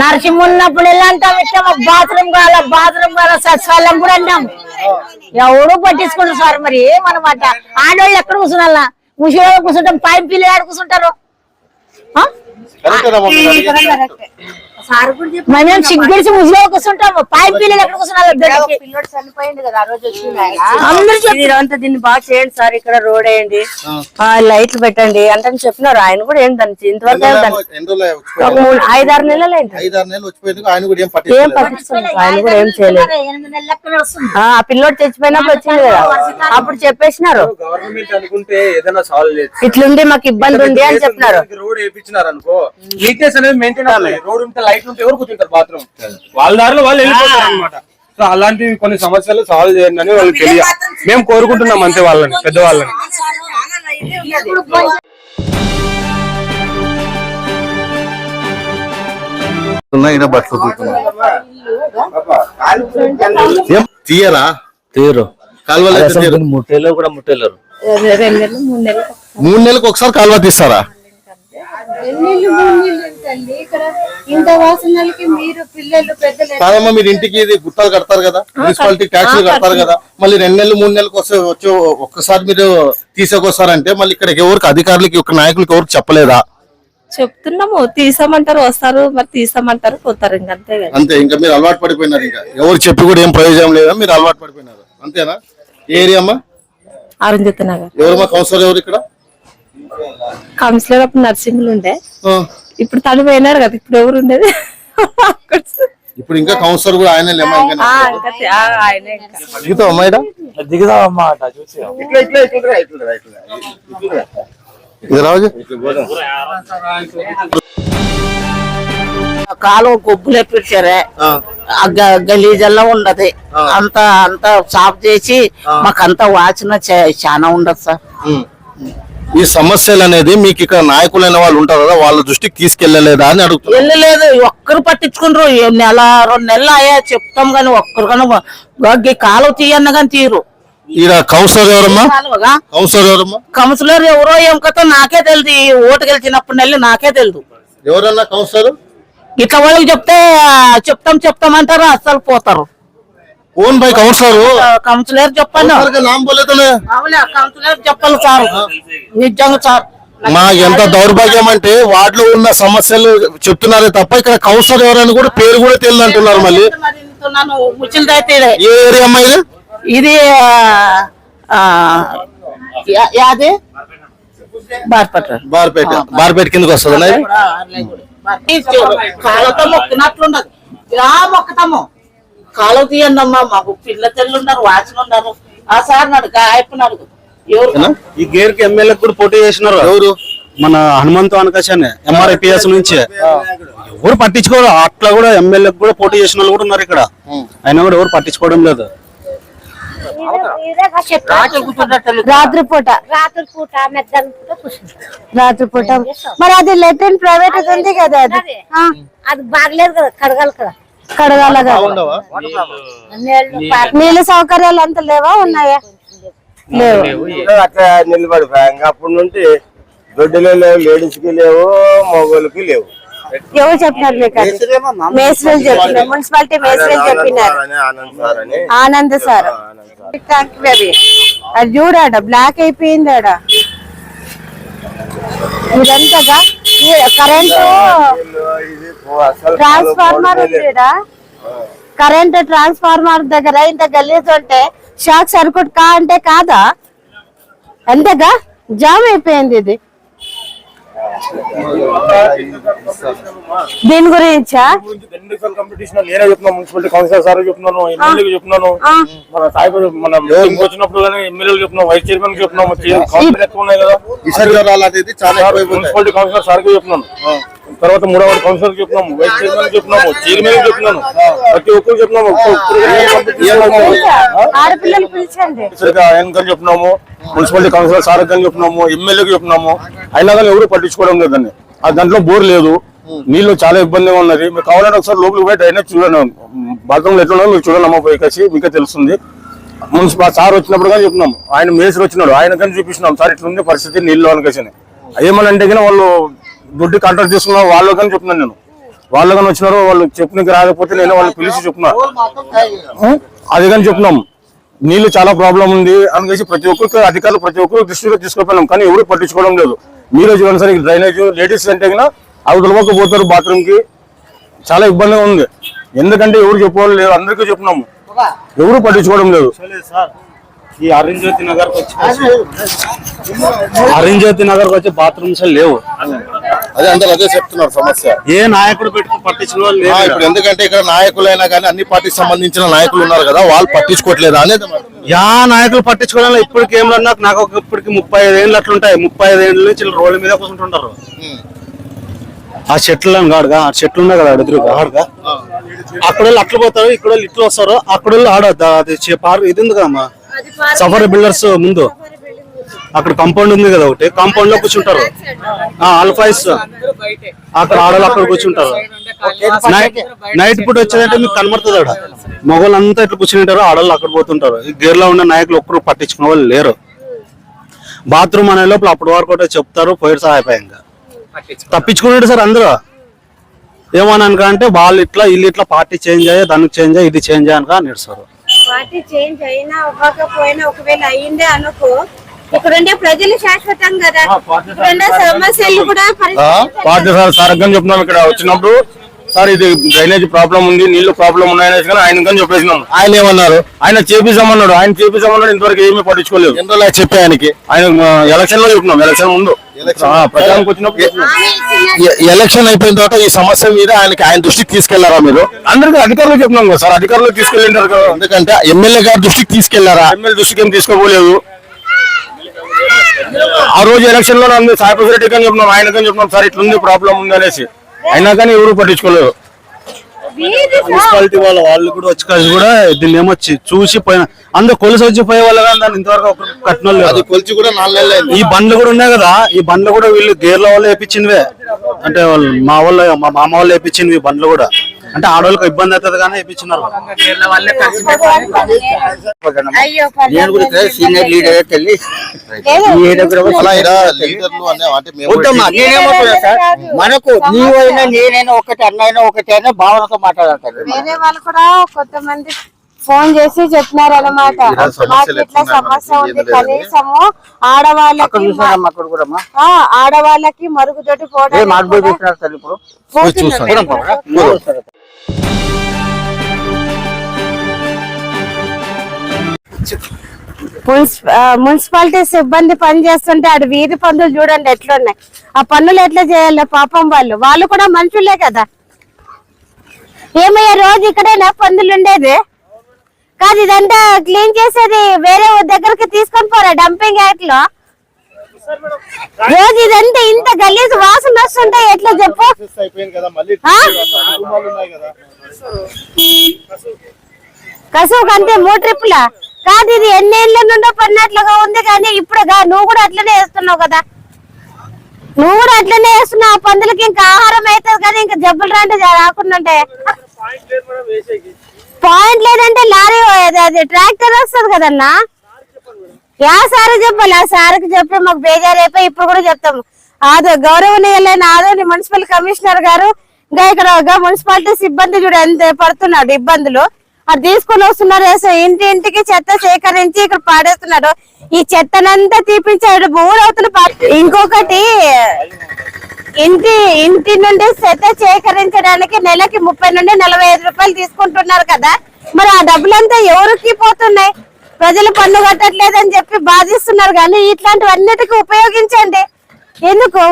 నరసింహ ఉన్నప్పుడు ఎలా అంటాం, ఇట్లా మాకు బాత్రూమ్ కావాలా సచివాలయం కూడా అంటాం. ఎవడు పట్టించుకుంటారు సార్, మరి ఏమన్నమాట. ఆడవాళ్ళు ఎక్కడ కూర్చున్నా, ముసలి కూర్చుంటాం, పైప్ పిల్లలు ఆడ కూర్చుంటారు. మేము సిగ్గడిసి ముసిలో కూర్చుంటాము, పైప్ పిల్లలు ఎక్కడ కూర్చున్నారు. అందరూ చెప్పారు దీన్ని బాగా చేయండి సార్, ఇక్కడ రోడ్ వేయండి, లైట్లు పెట్టండి అంటే చెప్పినారు. ఆయన కూడా ఏం దాన్ని ఇంతవరకు 5-6 నెలలు ఏం పట్టించుకున్నారు, ఆయన కూడా ఏం చేయలేదు. ఆ పిల్లోడు చచ్చిపోయినప్పుడు వచ్చింది కదా, అప్పుడు చెప్పేసినారు ఇట్లుంది మాకు ఇబ్బంది ఉంది అని చెప్పినారు.
రోడ్ వేయించినారు అనుకో, నీట్నెస్ అనేది మెయింటైన్ అవ్వాలి. రోడ్ ఉంటే లైట్ ఉంటే ఎవరు కూర్చుంటారు బాత్రూమ్, వాళ్ళ దారిలో వాళ్ళు వెళ్ళిపోతారు అనమాట. సో అలాంటి కొన్ని సమస్యలు సాల్వ్ చేయండి అని వాళ్ళకి తెలియ, మేము కోరుకుంటున్నాం అంతే వాళ్ళని, పెద్దవాళ్ళని.
తీయరా
తీరు
కాలువలు
ముట్టేలో కూడా ముట్టేలేరు.
3 నెలలకు ఒకసారి కాలువ తీస్తారా? కాదమ్మా, మీరు ఇంటికి ఇది గుట్టలు కడతారు కదా, మున్సిపాలిటీ ట్యాక్స్లు కడతారు కదా, మళ్ళీ 2 నెలలు 3 నెలలకు వచ్చి ఒక్కసారి మీరు తీసేకొస్తారంటే మళ్ళీ ఇక్కడ ఎవరికి అధికారులకి ఒక నాయకులకి ఎవరికి చెప్పలేదా?
చెప్తున్నాము, తీసామంటారు, వస్తారు, మరి తీసామంటారు, పోతారు, ఇంకంతే కదా.
అంతే, ఇంకా మీరు అలవాటు పడిపోయినారు. ఇంకా ఎవరు చెప్పి కూడా ఏం ప్రయోజనం లేదా, మీరు అలవాటు పడిపోయినారు అంతేనా? ఏరియా అమ్మా?
అరుంధతి నగర్.
ఎవరమ్మా కౌన్సిలర్ ఎవరు ఇక్కడ?
కౌన్సిలర్ అప్పుడు నర్సింగ్లు ఉండే, ఇప్పుడు తను పోయినారు కదా, ఇప్పుడు ఎవరు ఉండేది?
ఇప్పుడు ఇంకా కౌన్సిలర్ కూడా ఆయన దిగుతావమ్మా,
దిగుదామమ్మా చూసి
ఇది రాజు.
కాలువ గొబ్బులు ఎప్పించారే గలీజల్లా ఉండదు అంత సాఫ్ చేసి మాకంతా వాసన చాలా ఉండదు సార్.
ఈ సమస్యలు అనేది మీకు ఇక్కడ నాయకులైన వాళ్ళు ఉంటారు కదా, వాళ్ళ దృష్టికి తీసుకెళ్లలేదా అని అడుగుతున్నారు.
వెళ్ళలేదు, ఒక్కరు పట్టించుకుంటారు. నెల 2 నెలలు అయ్యా చెప్తాం గాని ఒక్కరు కానీ కాలువ తీయన్న కానీ తీరు.
ఈడ కౌన్సిలర్ ఎవరమ్మా?
కౌన్సిలర్ ఎవరో ఏం కథ నాకే తెలియదు. ఈ ఓటు గెలిచినప్పుడు నెల్లి నాకే తెలియదు.
ఎవరన్నా కౌన్సిలర్
ఇట్లా వాళ్ళకి చెప్తే చెప్తాం అంటారు, అస్సలు పోతారు.
कौन भाई काउंसलर हो?
కౌన్సిలర్ చెప్పండి.
काउंसलर का नाम बोले तो मैं
అవునా కౌన్సిలర్ చెప్పాలి సార్, నిజంగా సార్.
మా ఎంత దౌర్భాగ్యం అంటే వార్డులో ఉన్న సమస్యలు చెప్తున్నారే తప్ప ఇక్కడ కౌన్సిలర్ ఎవరని కూడా పేరు కూడా తెలియదు అంటున్నారు. మళ్ళీ
ముచ్చిలదైతే
ఏ ఏరియా అమ్మా ఇది?
ఇది యాది
బార్పేట కిందకి వస్తుంది.
కాళ్ళతో మొక్కినట్లుండదు, ఇలా మొక్కుతాము. కాలువ తీయండి అమ్మా, మాకు పిల్ల తెల్లు ఉన్నారు, వాసన ఉన్నారు. ఆ సార్ నడుగు ఆయప్పని అడుగు. ఎవరు
ఈ గేర్ కి ఎమ్మెల్యే కూడా పోటీ చేసినారు. ఎవరు? మన హనుమంతు అనకాశానే ఎంఆర్ఐపిఎస్ నుంచి. ఎవరు పట్టించుకోరు. అట్లా కూడా ఎమ్మెల్యే కూడా పోటీ చేసిన వాళ్ళు కూడా ఉన్నారు ఇక్కడ, అయినా కూడా ఎవరు పట్టించుకోవడం లేదు.
రాత్రిపూట మరి అది లెట్రిన్ ప్రైవేట్ ఉంది కదా, అది బాగలేదు కదా, కడగాలి కదా, కడగాల కదా. నీళ్ళ సౌకర్యాలు అంత లేవా, ఉన్నాయా? లేవు.
అట్లా నిలబడిపోయాం. అప్పటి నుండి దొడ్డులో లేవు, లేడీస్ కి లేవు, మగోళ్ళకి లేవు.
ఎవరు చెప్పినారు మీకు? మేస్త్రీలు చెప్పినారు, మున్సిపాలిటీ మేస్త్రీలు చెప్పినారు. ఆనంద్ సార్ అది చూడాడ బ్లాక్ అయిపోయింది. ఆడ ఇదంతగా కరెంటు ట్రాన్స్ఫార్మర్ ఉంది. కరెంట్ ట్రాన్స్ఫార్మర్ దగ్గర ఇంత గలీజ్ ఉంటే షాక్ సర్క్యూట్ కా అంటే కాదా? అంతేగా జామ్ అయిపోయింది ఇది. దీని గురించా
నేనే చెప్తున్నా, మున్సిపాలిటీ కౌన్సిలర్ సార్ చెప్తున్నాను, ఎమ్మెల్యేకి చెప్తున్నాను, మన సాయిబాబు మన వచ్చినప్పుడు కానీ ఎమ్మెల్యేలు చెప్తున్నాం, వైస్ చైర్మన్ చెప్తున్నాం. కౌన్సిలర్ ఎక్కువ ఉన్నాయి కదా, మున్సిపాలిటీ కౌన్సిలర్ సార్ చెప్తున్నాను. తర్వాత 3వ వార్డు కౌన్సిలర్ చెప్తున్నాము, వైస్ చైర్మన్ చెప్తున్నాము, చైర్మన్ చెప్తున్నాను, ప్రతి ఒక్కరు చెప్తున్నాము. ఆయన చెప్తున్నాము, మున్సిపాలిటీ కౌన్సిలర్ సార్ అని చెప్తున్నాము, ఎమ్మెల్యేకి చెప్తున్నాము. అయినా కానీ ఎవరు పట్టించుకోవడం లేదండి. దాంట్లో బోర్ లేదు, నీళ్లు చాలా ఇబ్బందిగా ఉన్నది. మీరు కావాలంటే ఒకసారి లోపలికి పోయి డ్రైనేజ్ చూడండి, బాత్రూమ్లో ఎట్లున్నా మీరు చూడండి అమ్మ, పోయి కలిసి మీకే తెలుస్తుంది. మున్సిపల్ సార్ వచ్చినప్పుడు కానీ చెప్తున్నాము, ఆయన మేస్త్రి వచ్చినాడు, ఆయన కానీ చూపిస్తున్నాం సార్ ఇట్లుంది పరిస్థితి నీళ్ళు అనకేసి. ఏమనంటే కానీ వాళ్ళు దుడ్డు కాంట్రాక్ట్ తీసుకున్నారు, వాళ్ళు కానీ చెప్తున్నాను నేను. వాళ్ళు కానీ వచ్చినారు, వాళ్ళు చెప్పినకి రాకపోతే నేను వాళ్ళు పిలిచి చెప్తున్నా, అది కానీ చెప్తున్నాం. నీళ్లు చాలా ప్రాబ్లం ఉంది అనేసి ప్రతి ఒక్కరికి అధికారులు ప్రతి ఒక్కరు దృష్టిలో తీసుకుపోయినాం, కానీ ఎవరు పట్టించుకోవడం లేదు. మీరు చూడండి సార్, డ్రైనేజ్ లేడీస్ అంటే అవతల పక్క పోతారు బాత్రూమ్ కి, చాలా ఇబ్బందిగా ఉంది. ఎందుకంటే ఎవరు చెప్పుకోవాలి లేదు, అందరికీ చెప్తున్నాము, ఎవరు పట్టించుకోవడం లేదు. ఈ అరుణ్జ్యోతి నగర్ వచ్చి బాత్రూమ్స్ లేవు.
అదే అందరూ అదే చెప్తున్నారు సమస్య.
ఏ నాయకుడు పెట్టుకుని పట్టించుకోవాలి లేదు.
ఇప్పుడు ఎందుకంటే ఇక్కడ నాయకులైనా కానీ అన్ని పార్టీకి సంబంధించిన నాయకులు ఉన్నారు కదా, వాళ్ళు పట్టించుకోవట్లేదు అనేది.
యా నాయకులు పట్టించుకోవడం ఇప్పటికి ఏం లేదు. నాకు ఇప్పటికి 35 ఏళ్ళు అట్లుంటాయి. 35 ఏళ్ళ నుంచి రోడ్ల మీద కూర్చుంటుంటారు. ఆ చెట్లు కాడుగా, ఆ చెట్లు ఉన్నాయి కదా ఎదురుగా ఆడగా, అక్కడ వాళ్ళు అట్లు పోతారు, ఇక్కడ వాళ్ళు ఇట్లు వస్తారు, అక్కడ వాళ్ళు ఆడద్దా. అది ఇది ఉంది కదమ్మా సఫారీ బిల్డర్స్ ముందు, అక్కడ కాంపౌండ్ ఉంది కదా ఒకటి, కాంపౌండ్ లో కూర్చుంటారు. ఆల్ఫాయిస్ అక్కడ ఆడవాళ్ళు అక్కడ కూర్చుంటారు. నైట్ పూట వచ్చేదంటే మీకు కనబడుతుంది. అక్కడ మగవాళ్ళు అంతా ఇట్లా కూర్చుంటారు, ఆడవాళ్ళు అక్కడ పోతుంటారు. ఈ గేర్లో ఉన్న నాయకులు ఒక్కరు పట్టించుకునే వాళ్ళు లేరు. బాత్రూమ్ అనే లోపల అప్పటి వరకు ఒకటే చెప్తారు, పోయి సహాయపయంగా తప్పించుకున్నాడు సార్ అందరూ. ఏమనక వాళ్ళు ఇట్లా వీళ్ళు ఇట్లా పార్టీ చేంజ్ అయ్యా, దానికి చేంజ్ అయ్యి, ఇది చేంజ్ అయ్యాక నేర్స్తారు.
పార్టీ చేంజ్ అయినా అవ్వకపోయినా ఒకవేళ అయ్యిందే అనుకో, ఇక్కడుండే ప్రజలు శాశ్వతం కదా, ఇక్కడుండే సమస్యలు కూడా
పార్టీ సార్ చెప్తున్నాం. ఇక్కడ వచ్చినప్పుడు సార్ ఇది డ్రైనేజ్ ప్రాబ్లం ఉంది, నీళ్లు ప్రాబ్లం ఉన్నాయనేసి కానీ ఆయన కానీ చెప్పేసినాం.
ఆయన ఏమన్నారు?
ఆయన చేపిస్తామన్నాడు. ఇంతవరకు ఏమీ పట్టించుకోలేదు.
ఎందులో చెప్పే ఆయనకి
ఆయన ఎలక్షన్ లో చెప్పినాం, ఎలక్షన్ ముందు ప్రచారానికి వచ్చినప్పుడు
ఎలక్షన్ అయిపోయిన తర్వాత ఈ సమస్య మీద ఆయన దృష్టికి తీసుకెళ్లారా మీరు?
అందరికీ అధికారులు చెప్పినాం కదా సార్, అధికారులు తీసుకెళ్ళింటారు కదా.
ఎందుకంటే ఎమ్మెల్యే గారి దృష్టికి తీసుకెళ్లారా?
ఎమ్మెల్యే దృష్టికి ఏం తీసుకోపోలేదు. ఆ రోజు ఎలక్షన్ లో సాయిబాబు రెడ్డి కానీ చెప్పినాం, ఆయన కానీ చెప్పినాం సార్ ఇట్లుంది ప్రాబ్లం ఉంది అనేసి. అయినా కానీ ఎవరు పట్టించుకోలేదు.
మున్సిపాలిటీ వాళ్ళు కూడా వచ్చి కలిసి కూడా దీన్ని ఏమొచ్చి చూసి పోయిన అందరూ కొలిసి వచ్చి పోయే వాళ్ళు కానీ దాన్ని ఇంతవరకు కట్టిన
అది కొలిచి కూడా 4 నెలలు.
ఈ బండ్లు కూడా ఉన్నాయి కదా, ఈ బండ్లు కూడా వీళ్ళు గేర్ల వాళ్ళు వేయించినవే, అంటే వాళ్ళు మా మామ వాళ్ళు వేయించినవి బండ్లు కూడా, అంటే ఆడవాళ్ళకి ఇబ్బంది అవుతుంది కానీ వేయించినారు.
నేను కూడా సీనియర్ లీడర్ వెళ్ళి మనకు నీవైనా నేనైనా ఒకటి అన్నైనా ఒకటి అయినా భావనతో మాట్లాడతారు.
వేరే వాళ్ళు కూడా కొంతమంది ఫోన్ చేసి చెప్పినారు అన్నమాట, మాకు ఇట్లా సమస్య ఉంది, కనీసము ఆడవాళ్ళకి మరుగుదొడ్డి మున్సిపాలిటీ సిబ్బంది పని చేస్తుంటే ఆడు వీధి పనులు చూడండి ఎట్లున్నాయి. ఆ పనులు ఎట్లా చేయాలి పాపం, వాళ్ళు కూడా మనుషులే కదా. ఏమయ్యా రోజు ఇక్కడేనా పందులు ఉండేది కాదు, ఇదంతా క్లీన్ చేసేది వేరే దగ్గరికి తీసుకొని పోరా డంపింగ్ యార్డ్ లో. రోజు ఇదంతా ఇంత గలీజ్ వాసన వస్తుంటే ఎట్లా చెప్పు. కసువుకు అంతే 3 ట్రిప్పులా కాదు, ఇది ఎన్నేళ్ల నుండో పడినట్లుగా ఉంది. కానీ ఇప్పుడు నువ్వు కూడా అట్లనే వేస్తున్నావు కదా, నువ్వు కూడా అట్లనే వేస్తున్నావు. ఆ పందులకి ఇంకా ఆహారం అవుతుంది కానీ ఇంకా జబ్బులు రాంటే రాకుండా పాయింట్ లేదంటే లారీ అది ట్రాక్టర్ వస్తుంది కదన్నా. యా సార్ చెప్పాలి, ఆ సార్కి చెప్పి మాకు బేజారైపోయి ఇప్పుడు కూడా చెప్తాము. గౌరవనీయులైన ఆదోని మున్సిపల్ కమిషనర్ గారు ఇంకా ఇక్కడ మున్సిపాలిటీ సిబ్బంది కూడా ఎంత పడుతున్నాడు ఇబ్బందులు, అది తీసుకొని వస్తున్నారు. ఇంటింటికి చెత్త సేకరించి ఇక్కడ పాడేస్తున్నాడు. ఈ చెత్తనంతా తీపించాడు ఊరవుతున్న. ఇంకొకటి ఇంటి నుండి చెత్త సేకరించడానికి నెలకి 30 నుండి 45 రూపాయలు తీసుకుంటున్నారు కదా, మరి ఆ డబ్బులంతా ఎవరికి పోతున్నాయి? ప్రజలు పన్ను కట్టట్లేదని చెప్పి బాధిస్తున్నారు. కానీ ఇట్లాంటివన్నిటికీ ఉపయోగించండి. ఎందుకు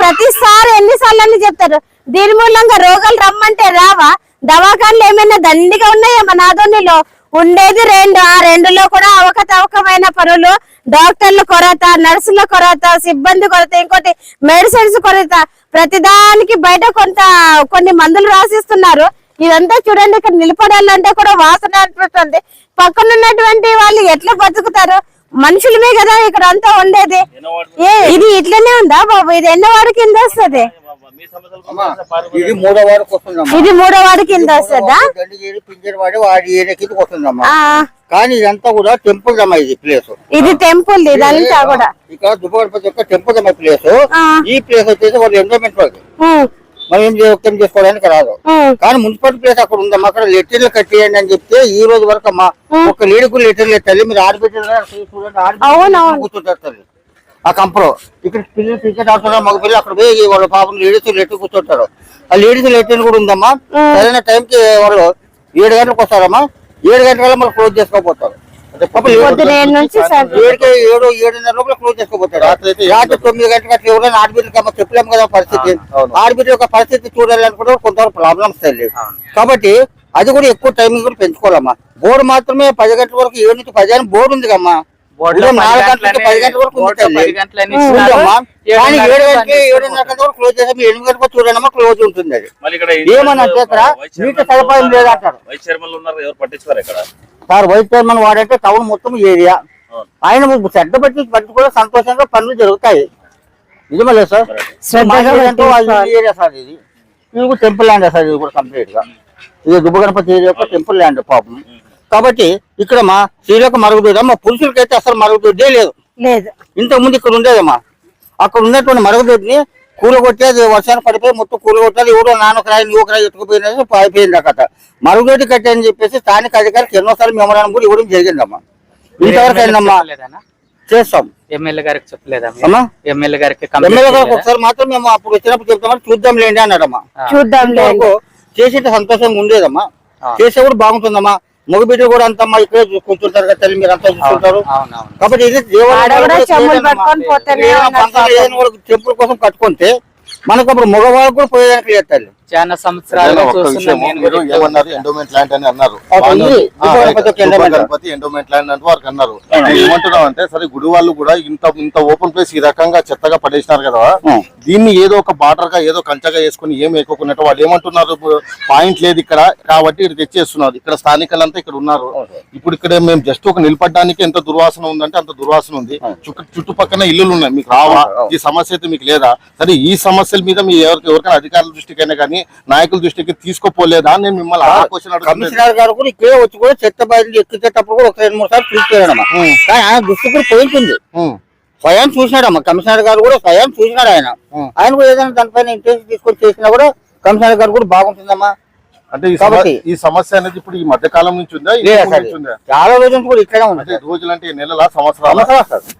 ప్రతిసారి ఎన్నిసార్లు చెప్తారు? దీని మూలంగా రోగాలు రమ్మంటే రావా? దవాఖాన్లు ఏమైనా దండిగా ఉన్నాయా మన ఆదోనిలో? ఉండేది 2, ఆ 2లో కూడా అవకతవకమైన పనులు, డాక్టర్ల కొరత, నర్సుల కొరత, సిబ్బంది కొరత, ఇంకోటి మెడిసిన్స్ కొరత. ప్రతిదానికి బయట కొన్ని మందులు రాసిస్తున్నారు. ఇదంతా చూడండి, ఇక్కడ నిలబడాలంటే కూడా వాసన అనిపిస్తుంది. పక్కన ఉన్నటువంటి వాళ్ళు ఎట్లా బతుకుతారు? మనుషులమే కదా ఇక్కడ అంతా ఉండేది. ఇది ఇట్లనే ఉందా బాబు? ఇది ఎన్నో వాడి కింద వస్తుంది?
ఇది 3వ వార్డుకి వస్తుందమ్మా.
ఇది 3వ వార్డు కింద వస్తుందా?
పింజరవాడి వాడి ఏరియా కిందకి వస్తుందమ్మా. కానీ ఇదంతా కూడా టెంపుల్ దమ్మా. ఇది ప్లేస్,
ఇది టెంపుల్, ఇదంతా కూడా
ఇక్కడ దుబ్బగణపతి యొక్క టెంపుల్ దమ్మా ప్లేస్. ఈ ప్లేస్ వచ్చేసి వాళ్ళు ఎంజాయ్మెంట్ వరకు మనం ఏం చేసుకోవడానికి రాదు. కానీ మున్సిపల్ ప్లేస్ అక్కడ ఉందమ్మా. అక్కడ లెటర్లు కట్టేయండి అని చెప్తే ఈ రోజు వరకు అమ్మా ఒక లీడకు లెటర్లు ఎత్తాలి. మీరు ఆడబిడ్డలు కూర్చుంటారు తల్లి ఆ కంపలో. ఇక్కడ పిల్లలు క్రికెట్ ఆడుతున్నారు, మగ పిల్లలు అక్కడ పోయి వాళ్ళ పాపం లేడీస్ లెటర్ కూర్చుంటారు. ఆ లేడీస్ లెటర్ కూడా ఉందమ్మా. సరైన టైంకి వాళ్ళు 7 గంటలకు వస్తారమ్మా. 7 గంటల మళ్ళీ క్లోజ్ చేసుకోపోతారు. 7:30 లోపల క్లోజ్ చేసుకోపోతారు. రాత్రి 9 గంటలకు అట్లా ఎవరైనా ఆడబిడ్డలకి అమ్మ చెప్పలేము కదా పరిస్థితి. ఆడబిడ్డ యొక్క పరిస్థితి చూడాలనుకుంటే కొంతవరకు ప్రాబ్లమ్స్ తెలియదు. కాబట్టి అది కూడా ఎక్కువ టైమింగ్ కూడా పెంచుకోవాలమ్మా. బోర్డు మాత్రమే 10 గంటల వరకు 7 నుంచి 10 అని బోర్డు ఉంది కమ్మా. 4 గంటల నుంచి 10 గంటల వరకు ఉందమ్మా. కానీ 7 గంటలకి 7:30 వరకు క్లోజ్ చేసాము. 8 గంటలకు చూడమ్మా క్లోజ్ ఉంటుంది. అది ఏమనంటే ఇక్కడ నీటి సదుపాయం లేదంటారు సార్. వైస్ చైర్మన్ వాడంటే టౌన్ మొత్తం ఏరియా ఆయన శ్రద్ధ పెట్టి కూడా సంతోషంగా పనులు జరుగుతాయి. నిజమే లేదు సార్? ఏరియా సార్ ఇది. ఇది కూడా టెంపుల్ ల్యాండ్ సార్. ఇది కూడా కంప్లీట్ గా ఇది దుబ్బగణపతి ఏరియా యొక్క టెంపుల్ ల్యాండ్ పాపం. కాబట్టి ఇక్కడ మా స్త్రీలకు మరుగుదొడ్డి, మా పురుషులకైతే అసలు మరుగుదొడ్డే లేదు. ఇంతకు ముందు ఇక్కడ ఉండేదమ్మా. అక్కడ ఉన్నటువంటి మరుగుదొడ్డిని కూలగొట్టి అది వర్షాన్ని పడిపోయి మొత్తం కూలగొట్టాలి. ఎవరో నాన్నొక రాయి నువ్వు ఒక రాయి ఎత్తుకుపోయినది అయిపోయింది. అక్కడ మరుగుదొడ్డి కట్టాయని చెప్పేసి స్థానిక అధికారికి ఎన్నోసార్లు మెమోరాండం కూడా ఇవ్వడం జరిగిందమ్మా. ఇంతవరకు అయిందమ్మా. చేస్తాం.
ఎమ్మెల్యే గారికి చెప్పలేదా?
ఎమ్మెల్యే గారికి ఒకసారి మాత్రం మేము అప్పుడు వచ్చినప్పుడు చెప్తామని చూద్దాం లేండి అన్నాడమ్మా. చేసేట సంతోషంగా ఉండేదమ్మా. చేసే కూడా బాగుంటుందమ్మా. మగబిడ్డలు కూడా అంతమ్మా ఇక్కడే కూర్చుంటారు కదా తల్లి, మీరు అంతా చూస్తుంటారు. కాబట్టి ఇది టెంపుల్ కోసం కట్టుకుంటే మనకు అప్పుడు మగవాళ్ళకు కూడా పోయేదానికి లేదు తల్లి.
చాలా సంవత్సరాలుగా
ఒక్క
చూస్తున్నాను
విషయం,
నేను
మీరు
కూడా.
ఏమన్నారు ఎండోమెంట్ ల్యాండ్ అని అన్నారు. గణపతి ఎండోమెంట్ ల్యాండ్ అంటే వారికి అన్నారు. నేను ఏమంటున్నాం అంటే సరే గుడి వాళ్ళు కూడా ఇంత ఓపెన్ ప్లేస్ ఈ రకంగా చెత్తగా పడేసినారు కదా, దీన్ని ఏదో ఒక బార్డర్ గా ఏదో కంచగా వేసుకుని ఏం వేయకున్నట్టు వాళ్ళు ఏమంటున్నారు, పాయింట్ లేదు ఇక్కడ కాబట్టి ఇక్కడ తెచ్చేస్తున్నారు. ఇక్కడ స్థానికులంతా ఇక్కడ ఉన్నారు. ఇప్పుడు ఇక్కడ మేము జస్ట్ ఒక నిలబడడానికి ఎంత దుర్వాసన ఉందంటే అంత దుర్వాసన ఉంది. చుట్టుపక్కల ఇల్లులు ఉన్నాయి, మీకు రావా? ఈ సమస్య అయితే మీకు లేదా? సరే ఈ సమస్యల మీద మీ ఎవరికైనా అధికారుల దృష్టికైనా కానీ నాయకుల దృష్టికి తీసుకోపోలేదా? నేను మిమ్మల్ని ఆ క్వశ్చన్ అడుగుతున్నాను.
కమిషనర్ గారు కూడా ఇక్కడే వచ్చి కూడా చెత్త బయలు ఎక్కించేటప్పుడు కూడా ఒక 2-3 సార్లు తీసుకెళ్ళడమ్మా. కానీ ఆయన దృష్టి కూడా పోయింటుంది, స్వయం చూసినాడమ్మా. కమిషనర్ గారు కూడా స్వయం చూసినాడు. ఆయన కూడా ఏదైనా దానిపైన ఇంట్రెస్ట్ తీసుకొని చేసినా కూడా కమిషనర్ గారు కూడా బాగుంటుందమ్మా.
అంటే ఈ సమస్య అనేది ఇప్పుడు ఈ మధ్య కాలం నుంచి ఉందా?
చాలా రోజుల నుంచి కూడా ఇక్కడే ఉంది.
రోజులు అంటే నెలల సంవత్సరాలు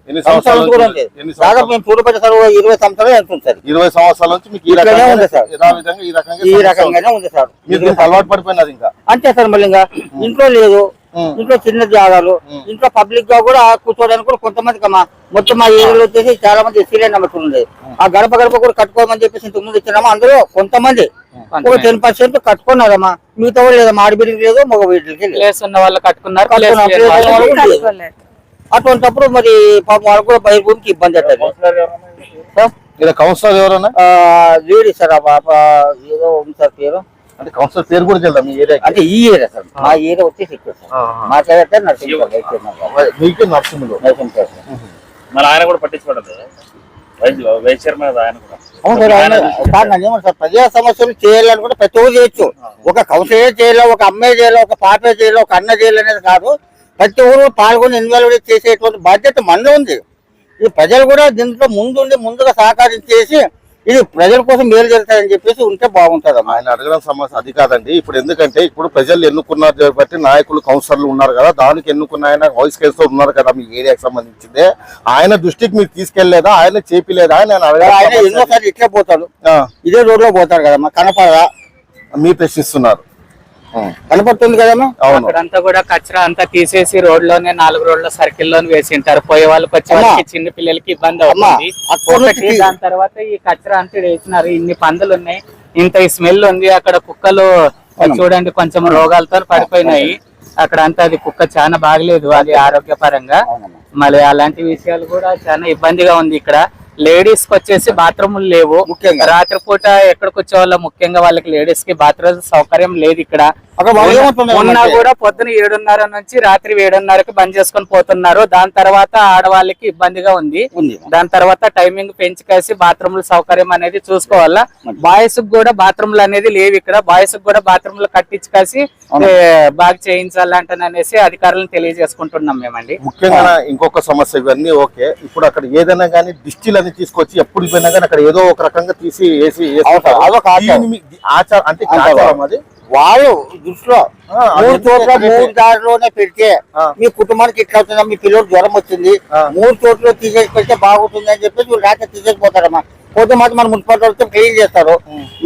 ఎన్ని సంవత్సరాలు కూడా ఉంది. దాదాపు మేము చూడబట్టి సార్ 20 సంవత్సరాలు వెళ్తుంది సార్.
20 సంవత్సరాల నుంచి మీకు ఈ
రకంగానే ఉంది సార్.
మీకు అలవాటు పడిపోయినది ఇంకా
అంతే సార్. మళ్ళీ ఇంకా ఇంట్లో లేదు, ఇంట్లో చిన్న జాగాలు, ఇంట్లో పబ్లిక్ గా కూడా కూర్చోడానికి కూడా కొంతమందికి అమ్మా మొత్తం మా ఏరియాలో వచ్చేసి చాలా మంది ఎస్సీలైన నమ్మకం ఆ గడప గడప కూడా కట్టుకోమని చెప్పేసి ఇంతకు ముందు ఇచ్చినామా. అందులో కొంతమంది ఒక 10% కట్టుకున్నారమ్మా, మిగతా వాళ్ళు లేదమ్మా. ఆడబిడ్డకి లేదు, మగ బిడ్డలకి
ప్లేస్ ఉన్న వాళ్ళు కట్టుకున్నారు.
అటువంటిప్పుడు మరి పాపం వాళ్ళకు కూడా బయట భూమికి ఇబ్బంది అవుతుంది.
కౌన్సిలర్ ఎవరన్నా
లేడీ సార్, ఆ పాప ఏదో ఉంది సార్ పేరు.
అంటే కౌన్సిలర్ పేరు కూడా తెలుదా మీ ఏరియా?
అంటే ఈ ఏరియా సార్, మా ఏరియా వచ్చేసి ఇక్కడ సార్. మా చదివితే
మీకు నర్సింగ్లో
మరి ఆయన కూడా పట్టించుకోవడం వైస్ చైర్మన్ ఆయన కూడా.
అవును సార్, ప్రజా సమస్యలు చేయాలనుకుంటే ప్రతి ఒక్కరు చేయొచ్చు. ఒక కౌన్సిలర్ చేయాలి, ఒక అమ్మాయి చేయాలి, ఒక పాపే చేయాలి, ఒక అన్న చేయాలి అనేది కాదు. ప్రతి ఒక్కరు పాల్గొని ఇన్వాల్వ్ చేసేటువంటి బాధ్యత మనలో ఉంది. ఈ ప్రజలు కూడా దీంట్లో ముందుగా సహకరించేసి ఇది ప్రజల కోసం మేలు జరుగుతాయని చెప్పేసి ఉంటే బాగుంటుంది.
ఆయన అడగడం సమస్య అది కాదండి. ఇప్పుడు ఎందుకంటే ఇప్పుడు ప్రజలు ఎన్నుకున్నారు బట్టి నాయకులు కౌన్సిలర్లు ఉన్నారు కదా, దానికి ఎన్నుకున్న ఆయన వాయిస్ కౌన్సిలర్ ఉన్నారు కదా మీ ఏరియాకి సంబంధించిందే. ఆయన దృష్టికి మీరు తీసుకెళ్లేదా? ఆయన చేపిలేదా?
ఆయన ఎన్నోసార్లు ఇట్లా పోతాడు, ఇదే రోడ్ లో పోతాడు కదమ్మా, కనపడదా?
మీరు ప్రశ్నిస్తున్నారు.
కనపడుతుంది కదమ్మా.
అక్కడంతా కూడా కచరా అంతా తీసేసి రోడ్ లోనే 4 రోడ్ల సర్కిల్ లోనే వేసింటారు. పోయే వాళ్ళకి వచ్చే వాళ్ళకి చిన్న పిల్లలకి ఇబ్బంది అవుతుంది. దాని తర్వాత ఈ కచరా అంతా వేసినారు. ఇన్ని పందులు ఉన్నాయి, ఇంత ఈ స్మెల్ ఉంది. అక్కడ కుక్కలు చూడండి కొంచెం రోగాలతో పడిపోయినాయి. అక్కడ అంతా అది కుక్క చాలా బాగలేదు, అది ఆరోగ్యపరంగా. మళ్ళీ అలాంటి విషయాలు కూడా చాలా ఇబ్బందిగా ఉంది. ఇక్కడ లేడీస్ కి వచ్చేసి బాత్రూములు లేవు. ముఖ్యంగా రాత్రిపూట ఎక్కడికి వచ్చే వాళ్ళ ముఖ్యంగా వాళ్ళకి లేడీస్ కి బాత్రూమ్ సౌకర్యం లేదు ఇక్కడ. ఉన్నా కూడా పొద్దున 7:30 నుంచి రాత్రి 7:30కి బంద్ చేసుకొని పోతున్నారు. దాని తర్వాత ఆడవాళ్ళకి ఇబ్బందిగా ఉంది. దాని తర్వాత టైమింగ్ పెంచుకేసి బాత్రూమ్ల సౌకర్యం అనేది చూసుకోవాలా. బాయ్స్ కూడా బాత్రూమ్లు అనేది లేవు ఇక్కడ. బాయ్స్ కూడా బాత్రూమ్లు కట్టించుకేసి బాగా చేయించాలంటనేసి అధికారులను తెలియజేసుకుంటున్నాం మేమండి.
ముఖ్యంగా ఇంకొక సమస్య, ఇవన్నీ ఓకే. ఇప్పుడు అక్కడ ఏదైనా కానీ దిష్టిలు అని తీసుకొచ్చి ఎప్పుడు పోయినా కానీ అక్కడ ఏదో ఒక రకంగా తీసి వేసి ఆచారం అంటే ఆచారం అది
వాళ్ళు దృష్టిలో 3 చోట్ల 3 దారిలోనే పెడితే మీ కుటుంబానికి ఇట్లా అవుతుందా, మీ పిల్లలు జ్వరం వచ్చింది 3 చోట్ల తీసేసి పెడితే బాగుంటుంది అని చెప్పేసి వీళ్ళు రాత్రి తీసేసిపోతారమ్మా. పోతే మాత్రం మన మున్సిపాలిటీ క్లీన్ చేస్తారు.